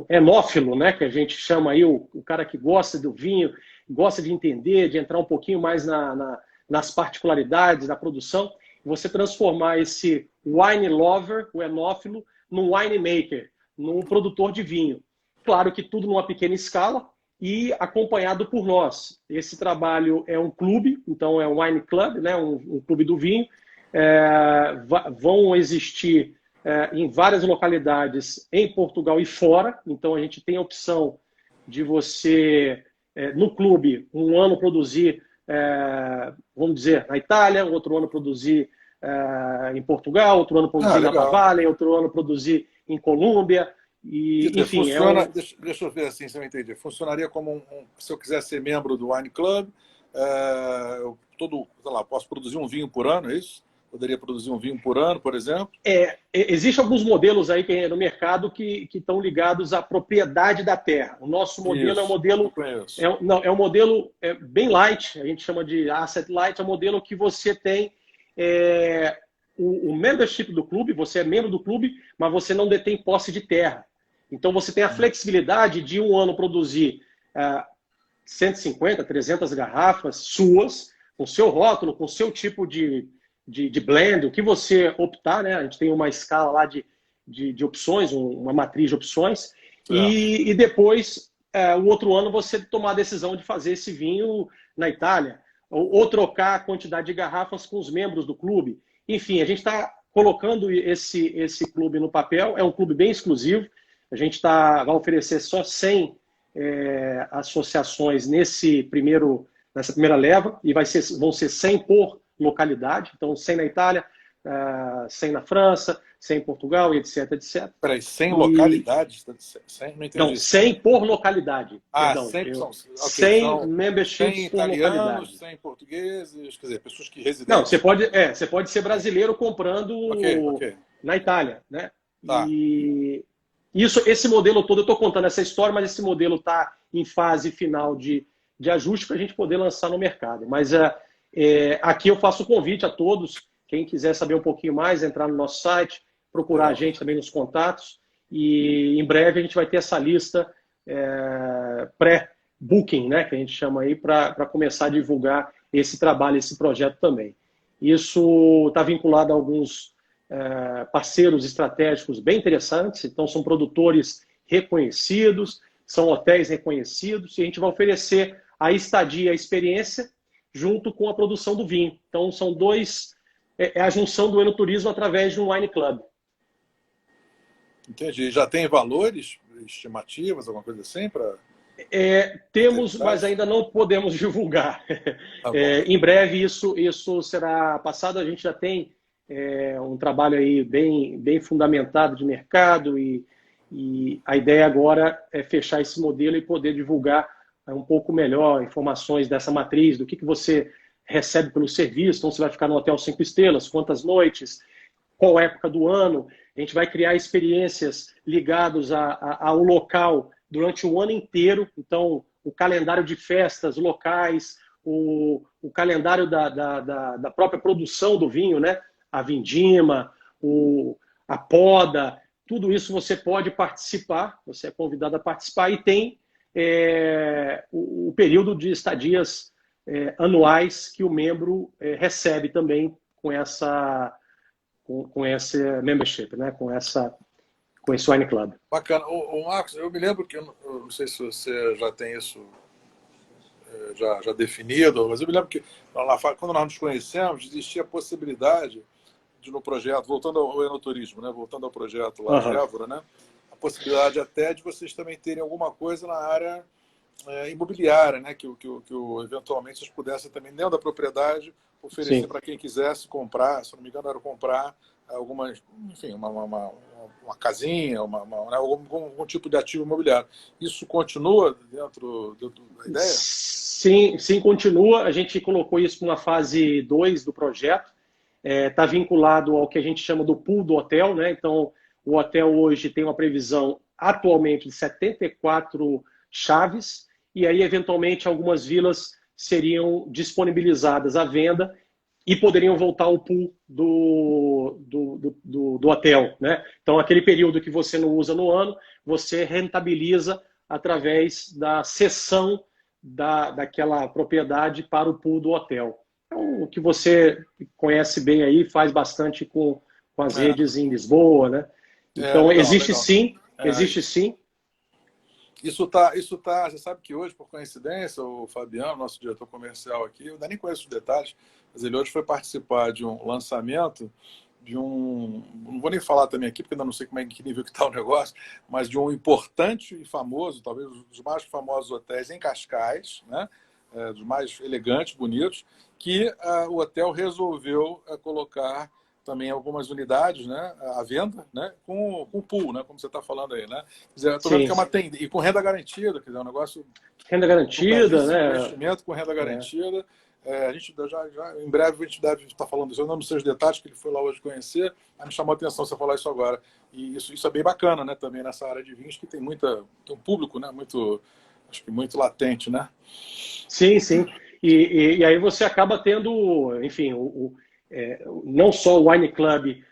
enófilo, né? Que a gente chama aí o cara que gosta do vinho, gosta de entender, de entrar um pouquinho mais nas particularidades da produção, você transformar esse wine lover, o enófilo, num wine maker, num produtor de vinho. Claro que tudo numa pequena escala e acompanhado por nós. Esse trabalho é um clube, então é um wine club, né? um clube do vinho. Vão existir em várias localidades em Portugal e fora, então a gente tem a opção de você, no clube, um ano produzir, vamos dizer, na Itália, outro ano produzir em Portugal, outro ano produzir na Bavária, outro ano produzir em Colômbia. E, enfim, funciona, deixa eu ver assim, se eu entendi. Funcionaria como se eu quiser ser membro do Wine Club, sei lá, posso produzir um vinho por ano, é isso? Poderia produzir um vinho por ano, por exemplo? Existem alguns modelos aí no mercado que estão ligados à propriedade da terra. O nosso modelo é um modelo bem light, a gente chama de asset light, é um modelo que você tem o membership do clube, você é membro do clube, mas você não detém posse de terra. Então você tem a flexibilidade de um ano produzir 150, 300 garrafas suas, com seu rótulo, com seu tipo de blend, o que você optar, né? A gente tem uma escala lá de opções, uma matriz de opções, e depois, o outro ano, você tomar a decisão de fazer esse vinho na Itália, ou trocar a quantidade de garrafas com os membros do clube. Enfim, a gente está colocando esse clube no papel, é um clube bem exclusivo, a gente vai oferecer só 100 associações nessa primeira leva, e vão ser 100 por localidade, então 100 na Itália, 100 na França, 100 em Portugal, e etc, etc. Peraí, 100 localidades? 100? Não, 100 por localidade. Perdão, 100 memberships 100 por localidade. 100 portugueses, quer dizer, pessoas que residem... Não, você pode ser brasileiro comprando na Itália, né? Tá. E esse modelo todo, eu estou contando essa história, mas esse modelo está em fase final de ajuste para a gente poder lançar no mercado. Mas aqui eu faço o convite a todos, quem quiser saber um pouquinho mais, entrar no nosso site, procurar a gente também nos contatos, e em breve a gente vai ter essa lista pré-booking, né, que a gente chama aí, para começar a divulgar esse trabalho, esse projeto também. Isso está vinculado a alguns parceiros estratégicos bem interessantes, então são produtores reconhecidos, são hotéis reconhecidos, e a gente vai oferecer a estadia, a experiência, junto com a produção do vinho. Então, são dois... a junção do enoturismo através de um wine club. Entendi. Já tem valores estimativas, alguma coisa assim? Temos, mas ainda não podemos divulgar. Em breve isso será passado. A gente já tem um trabalho aí bem fundamentado de mercado e a ideia agora é fechar esse modelo e poder divulgar um pouco melhor informações dessa matriz, do que você recebe pelo serviço, então você vai ficar no hotel 5 estrelas, quantas noites, qual época do ano. A gente vai criar experiências ligadas ao local durante o ano inteiro, então o calendário de festas locais, o calendário da própria produção do vinho, né? A vindima, a poda, tudo isso você pode participar, você é convidado a participar e tem o período de estadias anuais que o membro recebe também com esse membership, né? com esse Wine Club. Bacana. Marcos, eu me lembro que, eu não sei se você já tem isso já definido, mas eu me lembro que quando nós nos conhecemos, existia a possibilidade de, no projeto, voltando ao enoturismo, né? Voltando ao projeto lá de Évora, né? A possibilidade até de vocês também terem alguma coisa na área imobiliária, né? Que eventualmente vocês pudessem também, dentro da propriedade, oferecer para quem quisesse comprar, se não me engano, era comprar algumas, enfim, uma casinha, algum tipo de ativo imobiliário. Isso continua dentro da ideia? Sim, continua. A gente colocou isso na fase 2 do projeto. Está vinculado ao que a gente chama do pool do hotel, né? Então, o hotel hoje tem uma previsão atualmente de 74 chaves, e aí, eventualmente, algumas vilas seriam disponibilizadas à venda e poderiam voltar ao pool do hotel, né? Então, aquele período que você não usa no ano, você rentabiliza através da cessão daquela propriedade para o pool do hotel. Então, o que você conhece bem aí, faz bastante com as redes em Lisboa, né? Então, legal. Existe sim. Isso tá, você sabe que hoje, por coincidência, o Fabiano, nosso diretor comercial aqui, eu ainda nem conheço os detalhes, mas ele hoje foi participar de um lançamento não vou nem falar também aqui, porque ainda não sei que nível que está o negócio, mas de um importante e famoso, talvez um dos mais famosos hotéis em Cascais, né? Dos mais elegantes, bonitos, que o hotel resolveu colocar também algumas unidades, né, à venda, né, com pool, né, como você está falando aí, né? Estou vendo que é uma tendência, e com renda garantida, quer dizer, um negócio... Renda garantida, né? Investimento com renda garantida. A gente em breve a gente deve estar falando disso, eu não sei os detalhes, que ele foi lá hoje conhecer, mas me chamou a atenção você falar isso agora. E isso é bem bacana, né, também nessa área de vinhos, que tem um público, né, acho que muito latente, né? Sim. E aí você acaba tendo, enfim, não só o Wine Club,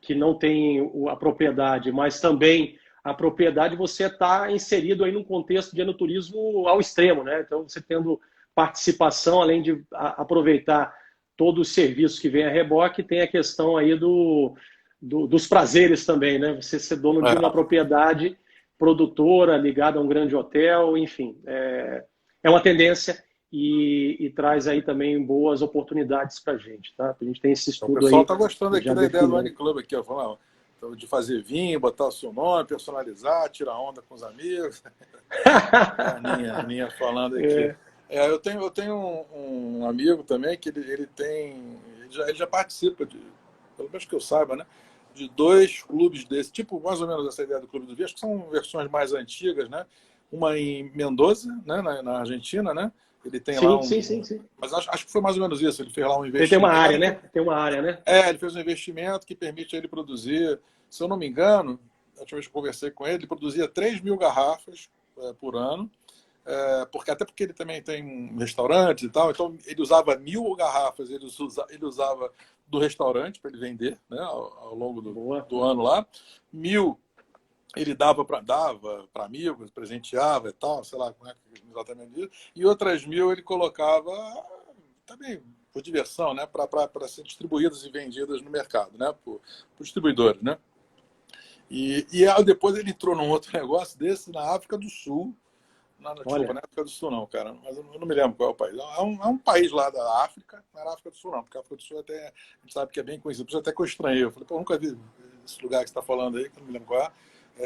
que não tem a propriedade, mas também a propriedade, você está inserido aí num contexto de enoturismo ao extremo, né? Então, você tendo participação, além de aproveitar todos os serviços que vem a reboque, tem a questão aí dos prazeres também, né? Você ser dono de uma propriedade produtora ligada a um grande hotel, enfim. É uma tendência e traz aí também boas oportunidades para a gente, tá? A gente tem esse estudo aí. O pessoal está gostando aqui da ideia do Wine Club, aqui, ó, falando, de fazer vinho, botar o seu nome, personalizar, tirar onda com os amigos. A Aninha falando aqui. Eu tenho um amigo também que ele já participa, pelo menos que eu saiba, né, de 2 clubes desse, tipo mais ou menos essa ideia do Clube do Vinho, acho que são versões mais antigas, né? Uma em Mendoza, né, na Argentina, né? Ele tem lá Sim. Mas acho que foi mais ou menos isso. Ele fez lá um investimento. Ele tem uma área, né? Ele fez um investimento que permite ele produzir, se eu não me engano, a última vez que eu conversei com ele produzia 3.000 garrafas por ano, até porque ele também tem restaurantes e tal, então ele usava 1.000 garrafas, ele usava do restaurante para ele vender, né, ao longo do ano lá. 1.000 ele dava para amigos, presenteava e tal, sei lá como é que exatamente isso. E outras 1.000 ele colocava também por diversão, né, para ser distribuídas e vendidas no mercado, né, por distribuidores, né. E depois ele entrou num outro negócio desse na África do Sul. Desculpa, não é África do Sul não, cara, mas eu não me lembro qual é o país. É um país lá da África, não era África do Sul não, porque a África do Sul até, a gente sabe que é bem conhecido, por isso até que eu estranhei. Eu falei, pô, eu nunca vi esse lugar que você está falando aí, que eu não me lembro qual é.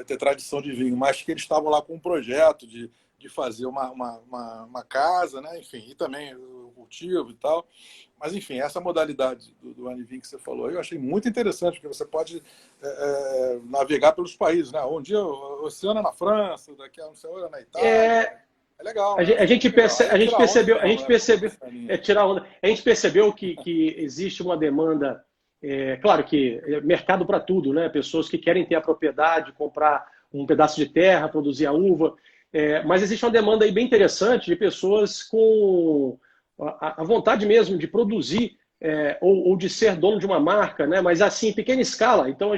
ter tradição de vinho, mas que eles estavam lá com um projeto de fazer uma casa, né? Enfim, e também o cultivo e tal. Mas, enfim, essa modalidade do wine vinho que você falou, eu achei muito interessante, porque você pode navegar pelos países, né? Um dia o oceano é na França, daqui a um oceano é na Itália. É legal. Né? A gente percebeu que existe uma demanda, claro que é mercado para tudo, né? Pessoas que querem ter a propriedade, comprar um pedaço de terra, produzir a uva. Mas existe uma demanda aí bem interessante de pessoas com a vontade mesmo de produzir ou de ser dono de uma marca, né? Mas assim, em pequena escala. Então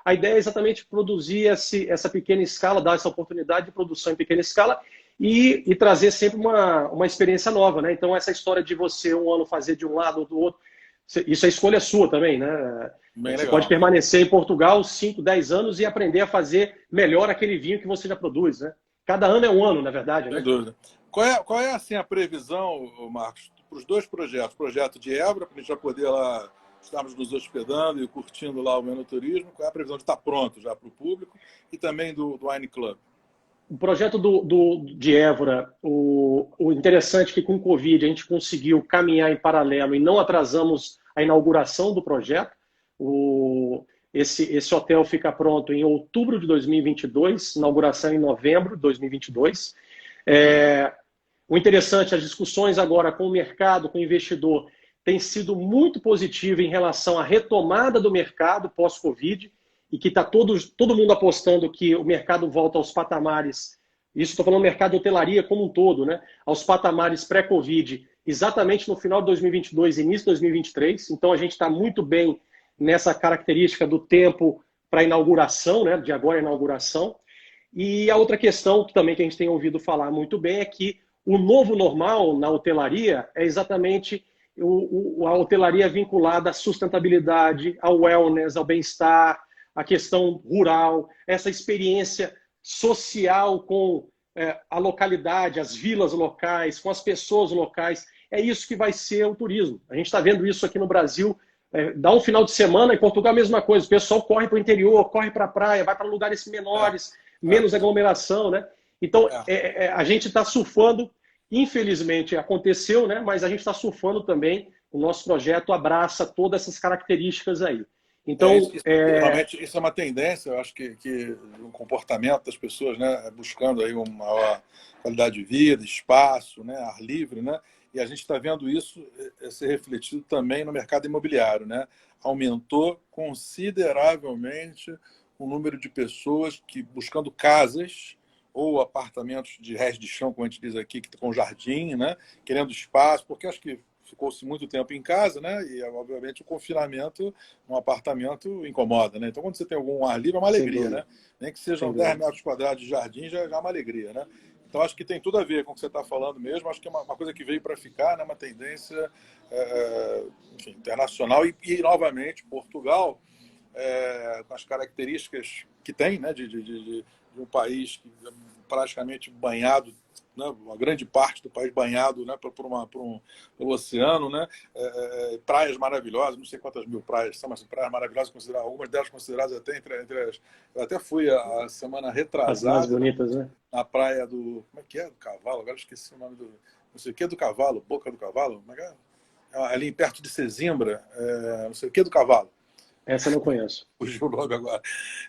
a ideia é exatamente produzir essa pequena escala, dar essa oportunidade de produção em pequena escala e trazer sempre uma experiência nova, né? Então essa história de você um ano fazer de um lado ou do outro, isso é escolha sua também, né? Bem você legal. pode permanecer em Portugal 5, 10 anos e aprender a fazer melhor aquele vinho que você já produz, né? Cada ano é um ano, na verdade, né? Sem dúvida. Qual é assim, a previsão, Marcos, para os dois projetos? O projeto de Évora, para a gente já poder lá estarmos nos hospedando e curtindo lá o Enoturismo. Qual é a previsão de estar pronto já para o público? E também do Wine Club. O projeto de Évora, o interessante é que com o Covid a gente conseguiu caminhar em paralelo e não atrasamos a inauguração do projeto. Esse hotel fica pronto em outubro de 2022, inauguração em novembro de 2022. O interessante, as discussões agora com o mercado, com o investidor, têm sido muito positivas em relação à retomada do mercado pós-Covid e que está todo mundo apostando que o mercado volta aos patamares, isso estou falando do mercado de hotelaria como um todo, né? Aos patamares pré-Covid, exatamente no final de 2022 e início de 2023. Então a gente está muito bem nessa característica do tempo para a inauguração, né? De agora a inauguração. E a outra questão também que a gente tem ouvido falar muito bem é que o novo normal na hotelaria é exatamente a hotelaria vinculada à sustentabilidade, ao wellness, ao bem-estar, a questão rural, essa experiência social com a localidade, as vilas locais, com as pessoas locais. É isso que vai ser o turismo. A gente está vendo isso aqui no Brasil. Dá um final de semana, em Portugal a mesma coisa. O pessoal corre para o interior, corre para a praia, vai para lugares menores, menos aglomeração, né? Então, a gente está surfando. Infelizmente aconteceu, né? Mas a gente está surfando também. O nosso projeto abraça todas essas características aí. Então, realmente isso é uma tendência, eu acho que o comportamento das pessoas, né, buscando aí uma maior qualidade de vida, espaço, né, ar livre, né, e a gente está vendo isso ser refletido também no mercado imobiliário, né, aumentou consideravelmente o número de pessoas que buscando casas ou apartamentos de res de chão, como a gente diz aqui, com jardim, né, querendo espaço, porque acho que ficou-se muito tempo em casa, né? E, obviamente, o confinamento no apartamento incomoda, né? Então, quando você tem algum ar livre, é uma alegria, né? Nem que sejam 10 metros quadrados de jardim, já é uma alegria, né? Então, acho que tem tudo a ver com o que você está falando mesmo. Acho que é uma coisa que veio para ficar, né? Uma tendência enfim, internacional. E, novamente, Portugal, com as características que tem, né? De um país praticamente banhado, né, uma grande parte do país banhado, né, pelo oceano, né, praias maravilhosas, não sei quantas mil praias são, mas praias maravilhosas, algumas delas consideradas até entre as... Eu até fui a semana retrasada, as mais bonitas, né? Na praia do... Como é que é? Do Cavalo? Agora esqueci o nome do... Não sei o que do Cavalo, Boca do Cavalo? Como é que é? Ali perto de Sesimbra, não sei o que do Cavalo. Essa eu não conheço. Fugiu logo agora.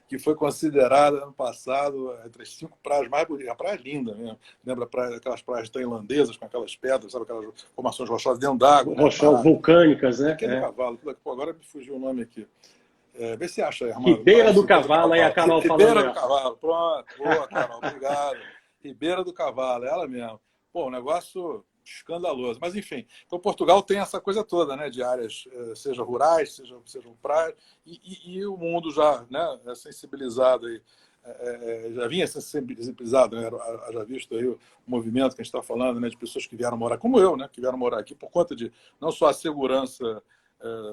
Que foi considerada, ano passado, entre as 5 praias mais bonitas. A praia é linda mesmo. Lembra aquelas praias tailandesas com aquelas pedras, sabe? Aquelas formações rochosas dentro d'água. Rochosas vulcânicas, né? Aquele cavalo. Agora me fugiu o nome aqui. Vê se acha aí, Armando. Ribeira do Cavalo, aí a Carol falando. Ribeira do Cavalo. Pronto. Boa, Carol. Obrigado. Ribeira do Cavalo. Ela mesmo. Pô, um negócio escandaloso. Mas, enfim, então Portugal tem essa coisa toda, né, de áreas, seja rurais, sejam praias, e o mundo já, né, é sensibilizado aí, já vinha sensibilizado, né, já visto aí o movimento que a gente está falando, né, de pessoas que vieram morar, como eu, né, que vieram morar aqui por conta de não só a segurança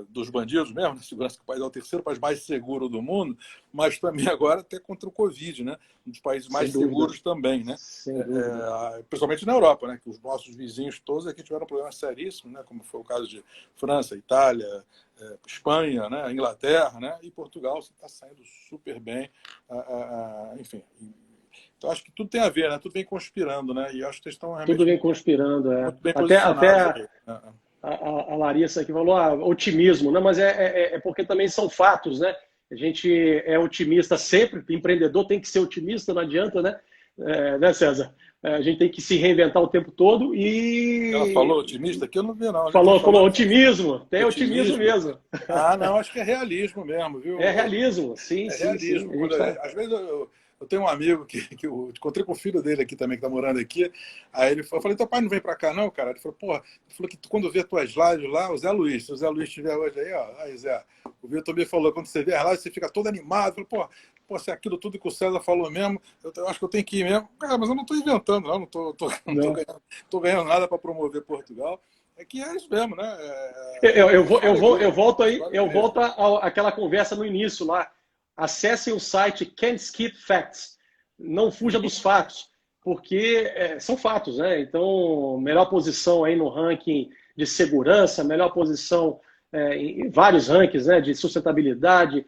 dos bandidos mesmo, né? Segurança que o país é o terceiro país mais seguro do mundo, mas também agora até contra o Covid, né? Um dos países mais seguros também, né? Principalmente na Europa, né? Que os nossos vizinhos todos aqui tiveram problemas seríssimos, né? Como foi o caso de França, Itália, Espanha, né? Inglaterra, né? E Portugal está saindo super bem, enfim. Então acho que tudo tem a ver, né? Tudo vem conspirando, né? E acho que eles estão realmente tudo vem conspirando, muito bem posicionados. A Larissa aqui falou otimismo, né? Mas é porque também são fatos, né? A gente é otimista sempre, empreendedor tem que ser otimista, não adianta, né? Né, César? A gente tem que se reinventar o tempo todo e... Ela falou otimista aqui? Eu não vi, não. Falou otimismo, tem otimismo mesmo. Não, acho que é realismo mesmo, viu? É realismo, sim, sim. Realismo. Às vezes eu tenho um amigo que eu encontrei com o filho dele aqui também, que está morando aqui. Aí eu falei, teu pai não vem para cá não, cara? Ele falou, porra, ele falou que quando vê tuas lives lá, o Zé Luiz, se o Zé Luiz estiver hoje aí, ó, aí Zé, o Vitor me falou, quando você vê as lives, você fica todo animado. Eu falei, pô, se é aquilo tudo que o César falou mesmo, eu acho que eu tenho que ir mesmo. Cara, mas eu não estou inventando, não tô ganhando nada para promover Portugal. É que é isso mesmo, né? Eu volto àquela conversa no início lá. Acessem o site Can't Skip Facts. Não fuja dos fatos, porque são fatos, né? Então, melhor posição aí no ranking de segurança, melhor posição em vários rankings, né? De sustentabilidade.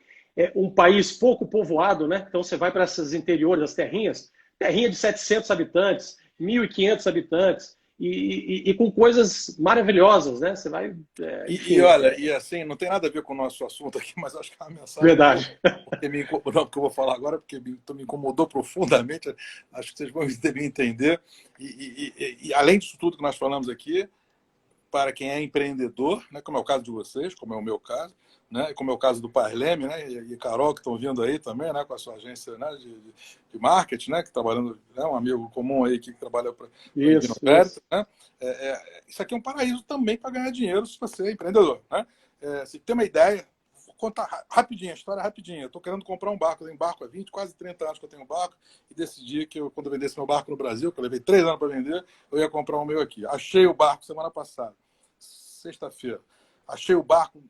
Um país pouco povoado, né? Então, você vai para essas interiores, as terrinha de 700 habitantes, 1.500 habitantes, e com coisas maravilhosas, né? Você vai... olha, e assim, não tem nada a ver com o nosso assunto aqui, mas acho que é uma mensagem... Verdade. Porque eu vou falar agora, porque me incomodou profundamente, acho que vocês vão me entender. E além disso tudo que nós falamos aqui, para quem é empreendedor, né, como é o caso de vocês, como é o meu caso, né, como é o caso do Parleme, né, e Carol, que estão vindo aí também, né, com a sua agência, né, de marketing, né, que trabalhando, né, um amigo comum aí que trabalha para isso. Né? Isso aqui é um paraíso também para ganhar dinheiro se você é empreendedor. Né? Se tem uma ideia, vou contar rapidinho, a história rapidinho. Eu estou querendo comprar um barco, eu tenho barco há 20, quase 30 anos que eu tenho um barco, e decidi que quando eu vendesse meu barco no Brasil, que eu levei 3 anos para vender, eu ia comprar o meu aqui. Achei o barco semana passada, sexta-feira. Achei o barco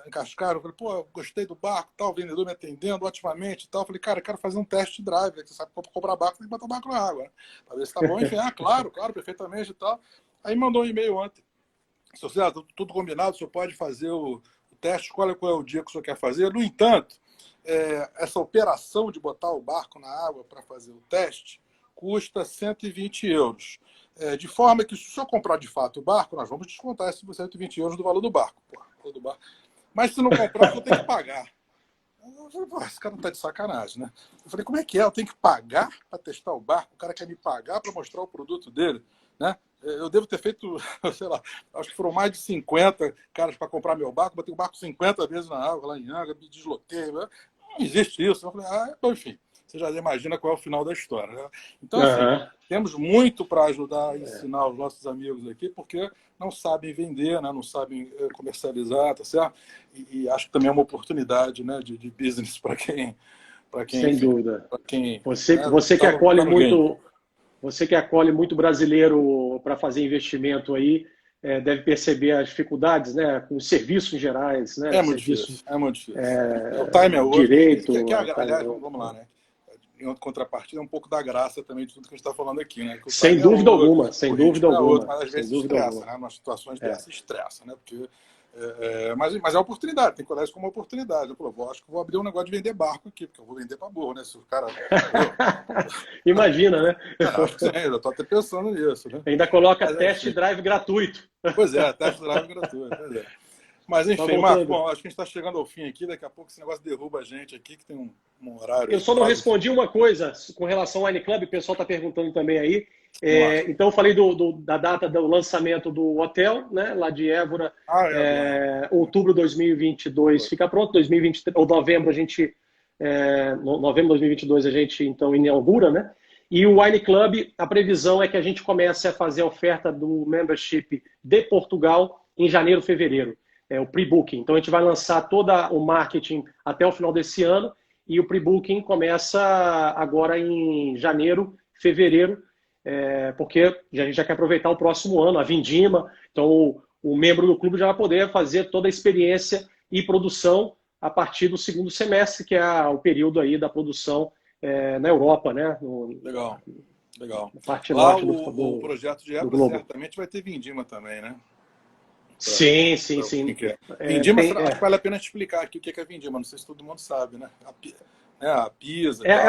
em Cascais, eu falei, pô, gostei do barco, tal, o vendedor me atendendo otimamente e tal. Eu falei, cara, eu quero fazer um test drive, né? Você sabe que comprar barco, tem que botar o barco na água, né? Pra ver se tá bom, enfim, claro, perfeitamente e tal. Aí mandou um e-mail ontem. Se você, tudo combinado, o senhor pode fazer o teste, qual é o dia que o senhor quer fazer. No entanto, essa operação de botar o barco na água para fazer o teste custa 120 euros. De forma que, se o senhor comprar de fato o barco, nós vamos descontar esses 120 euros do valor do barco. Do barco. Mas se não comprar, eu vou ter que pagar. Eu falei, pô, esse cara não tá de sacanagem, né? Eu falei, como é que é? Eu tenho que pagar para testar o barco? O cara quer me pagar para mostrar o produto dele, né? Eu devo ter feito, sei lá, acho que foram mais de 50 caras para comprar meu barco. Botei o barco 50 vezes na água, lá em Angra, me desloquei. Não existe isso. Eu falei, bom, enfim, você já imagina qual é o final da história. Né? Então, assim, temos muito para ajudar a ensinar os nossos amigos aqui, porque não sabem vender, né? Não sabem comercializar, tá certo? E acho que também é uma oportunidade, né, de business para quem... Sem dúvida. Quem, você que acolhe muito... Você que acolhe muito brasileiro para fazer investimento aí, deve perceber as dificuldades, né, com os serviços gerais, né? É muito difícil. O time é outro. Direito. Aliás, vamos lá, né? Em contrapartida, é um pouco da graça também de tudo que a gente está falando aqui, né? Sem dúvida alguma, sem dúvida alguma. Mas às vezes estressa, né? Nas situações dessas estressa, né? Porque mas é oportunidade, tem colégio como oportunidade. Eu falo, acho que vou abrir um negócio de vender barco aqui, porque eu vou vender para burro, né? Se o cara... Imagina, né? Acho que sim, eu estou até pensando nisso. Né? Ainda coloca test drive gratuito. Pois é, test drive gratuito. Pois é. Mas enfim, Marco, bom, acho que a gente está chegando ao fim aqui, daqui a pouco esse negócio derruba a gente aqui, que tem um horário... Eu só não respondi uma coisa com relação ao Wine Club, o pessoal está perguntando também aí. Então eu falei da data do lançamento do hotel, né, lá de Évora, outubro de 2022 fica pronto, 2023, ou novembro novembro de 2022 a gente então inaugura, né? E o Wine Club, a previsão é que a gente comece a fazer a oferta do membership de Portugal em janeiro, fevereiro, o pre-booking. Então a gente vai lançar todo o marketing até o final desse ano e o pre-booking começa agora em janeiro, fevereiro, porque a gente já quer aproveitar o próximo ano, a vindima. Então, o membro do clube já vai poder fazer toda a experiência e produção a partir do segundo semestre, que é o período aí da produção na Europa, né? Legal, legal. Na parte Lá norte o projeto de do Évora globo. certamente vai ter vindima também, né? Sim, sim, sim. Vindima, acho que vale a pena te explicar aqui o que é vindima. Não sei se todo mundo sabe, né? A pisa e tal. É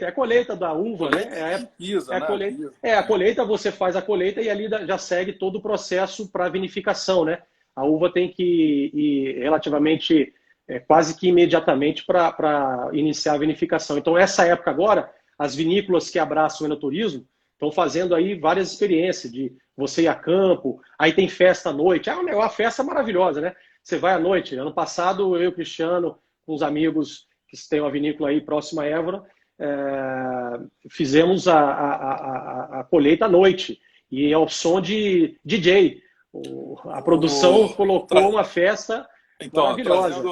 a colheita da uva, colheita né? Pisa, a né? colheita. Pisa, a colheita, você faz a colheita e ali já segue todo o processo para vinificação, né? A uva tem que ir relativamente, quase que imediatamente para iniciar a vinificação. Então, essa época agora, as vinícolas que abraçam o enoturismo estão fazendo aí várias experiências de você ir a campo, aí tem festa à noite. É uma festa maravilhosa, né? Você vai à noite. Ano passado, eu e o Cristiano, com os amigos que têm uma vinícola aí próxima a Évora, fizemos a colheita à noite. E ao som de DJ. A produção colocou uma festa maravilhosa.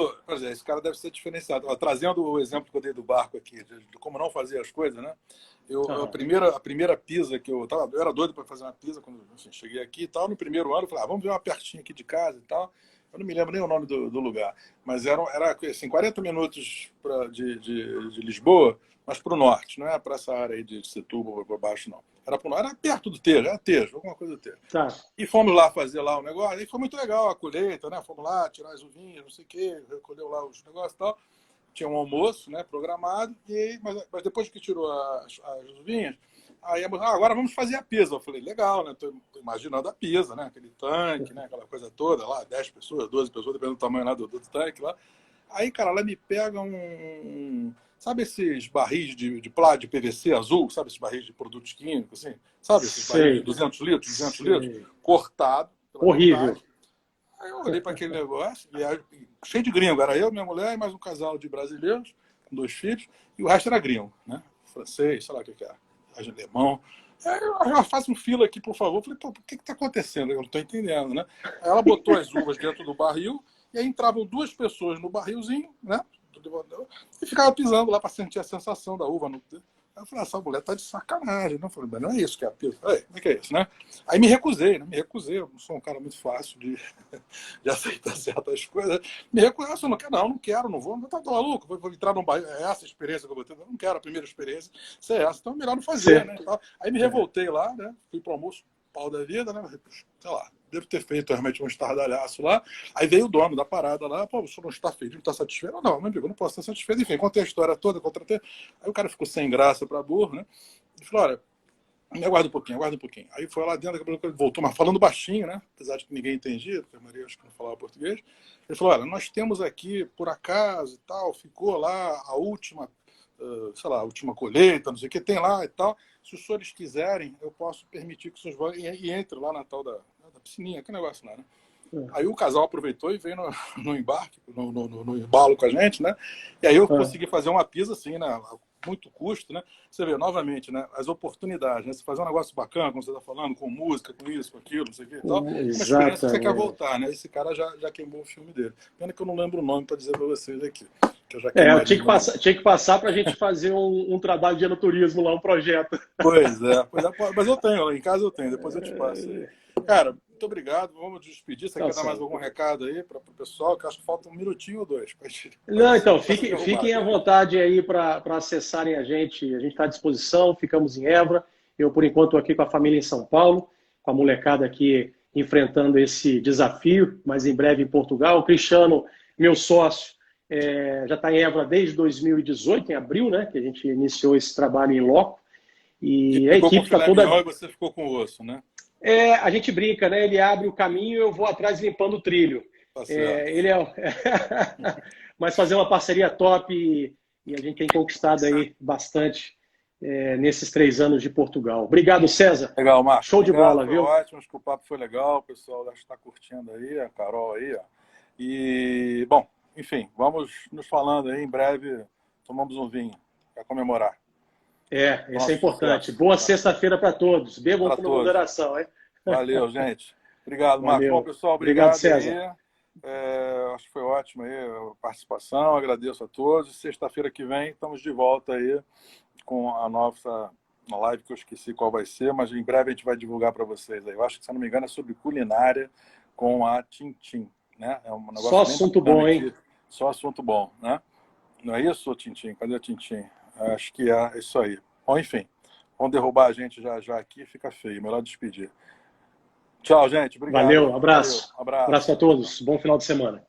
Esse cara deve ser diferenciado. Trazendo o exemplo que eu dei do barco aqui, de como não fazer as coisas, né? A primeira pisa que eu era doido para fazer uma pisa quando cheguei aqui e tal. No primeiro ano, eu falei, vamos ver uma pertinho aqui de casa e tal. Eu não me lembro nem o nome do lugar, mas era assim, 40 minutos de Lisboa, mas para o norte, não é para essa área aí de Setúbal, para baixo, não. Era perto do Tejo, era Tejo, alguma coisa do Tejo. Tá. E fomos lá fazer lá o negócio, e foi muito legal a colheita, né? Fomos lá tirar as uvinhas, não sei o quê, recolheu lá os negócios e tal. Tinha um almoço, né, programado, mas depois que tirou as uvinhas, aí agora vamos fazer a pisa. Eu falei, legal, né? Tô imaginando a pisa, né? Aquele tanque, né? Aquela coisa toda lá, 10 pessoas, 12 pessoas, dependendo do tamanho lá do tanque lá. Aí, cara, ela me pega sabe esses barris de PVC azul? Sabe esses barris de produtos químicos, assim? Sabe esses barris de 200 litros, 200 litros? Cortado. Horrível. Metade. Aí eu olhei para aquele negócio, cheio de gringo. Era eu, minha mulher e mais um casal de brasileiros, com 2 filhos, e o resto era gringo, né? Francês, sei lá o que era, alemão. Aí ela faz um fila aqui, por favor. Eu falei, pô, o que está acontecendo? Eu não estou entendendo, né? Aí ela botou as uvas dentro do barril, e aí entravam 2 pessoas no barrilzinho, né? E ficava pisando lá para sentir a sensação da uva. Aí eu falei, essa mulher tá de sacanagem. Eu falei, mas não é isso que é a pisa. Como é que é isso, né? Aí me recusei, né? Me recusei. Eu não sou um cara muito fácil de aceitar certas coisas. Me recusei, não quero, não vou. Não tá maluco, vou entrar num bairro. É essa a experiência que eu vou ter. Eu não quero a primeira experiência. Se é essa, então é melhor não fazer, né? Aí me revoltei lá, né? Fui pro almoço, pau da vida, né? Sei lá, devo ter feito realmente um estardalhaço lá. Aí veio o dono da parada lá, pô, o senhor não está feliz, não está satisfeito? Não, meu amigo, eu não posso estar satisfeito. Enfim, contei a história toda, contratei. Aí o cara ficou sem graça para burro, né? E falou, olha, me aguarda um pouquinho, aguarda um pouquinho. Aí foi lá dentro, ele voltou, mas falando baixinho, né? Apesar de que ninguém entendia, porque a Maria acho que não falava português. Ele falou, olha, nós temos aqui, por acaso e tal, ficou lá a última, sei lá, a última colheita, não sei o que, tem lá e tal. Se os senhores quiserem, eu posso permitir que os senhores vão e entrem lá na tal da piscininha, que negócio lá, né? Aí o casal aproveitou e veio no embarque, no embalo com a gente, né? E aí eu consegui fazer uma pisa assim, né? Muito custo, né? Você vê, novamente, né? As oportunidades, né? Você fazer um negócio bacana, como você está falando, com música, com isso, com aquilo, não sei o que e tal. É uma experiência que você quer voltar, né? Esse cara já queimou o filme dele. Pena que eu não lembro o nome para dizer para vocês aqui. Que eu tinha que passar para a gente fazer um trabalho de enoturismo lá, um projeto. Pois é, mas eu tenho, em casa eu tenho, depois eu te passo aí. Cara, muito obrigado, vamos despedir. Você quer dar mais algum recado aí para o pessoal? Que acho que falta 1 minutinho ou 2. Não, então, fiquem à vontade aí para acessarem a gente está à disposição, ficamos em Évora. Eu, por enquanto, estou aqui com a família em São Paulo, com a molecada aqui enfrentando esse desafio, mas em breve em Portugal. O Cristiano, meu sócio, já está em Évora desde 2018, em abril, né? Que a gente iniciou esse trabalho em loco. E a equipe está toda. E você ficou com o osso, né? A gente brinca, né? Ele abre o caminho e eu vou atrás limpando o trilho. Tá ele Mas fazer uma parceria top e a gente tem conquistado aí bastante nesses 3 anos de Portugal. Obrigado, César. Legal, Marcos. Show de bola, viu? Ótimo, acho que o papo foi legal. O pessoal está curtindo aí, a Carol aí, ó. E, bom, enfim, vamos nos falando aí em breve. Tomamos um vinho para comemorar. Isso é importante. Boa sexta-feira para todos. Bebam com moderação, hein? Valeu, gente. Obrigado, Marcos. Bom, pessoal, obrigado César. Acho que foi ótimo aí a participação. Agradeço a todos. Sexta-feira que vem estamos de volta aí com a nossa live, que eu esqueci qual vai ser, mas em breve a gente vai divulgar para vocês aí. Eu acho que, se eu não me engano, é sobre culinária com a Tintim, né? É um negócio só assunto bom, hein? Só assunto bom, né? Não é isso, Tintim? Cadê a Tintim? Acho que é isso aí. Bom, enfim, vão derrubar a gente já aqui, fica feio. Melhor despedir. Tchau, gente. Obrigado. Valeu, abraço. Valeu, abraço. Abraço a todos. Bom final de semana.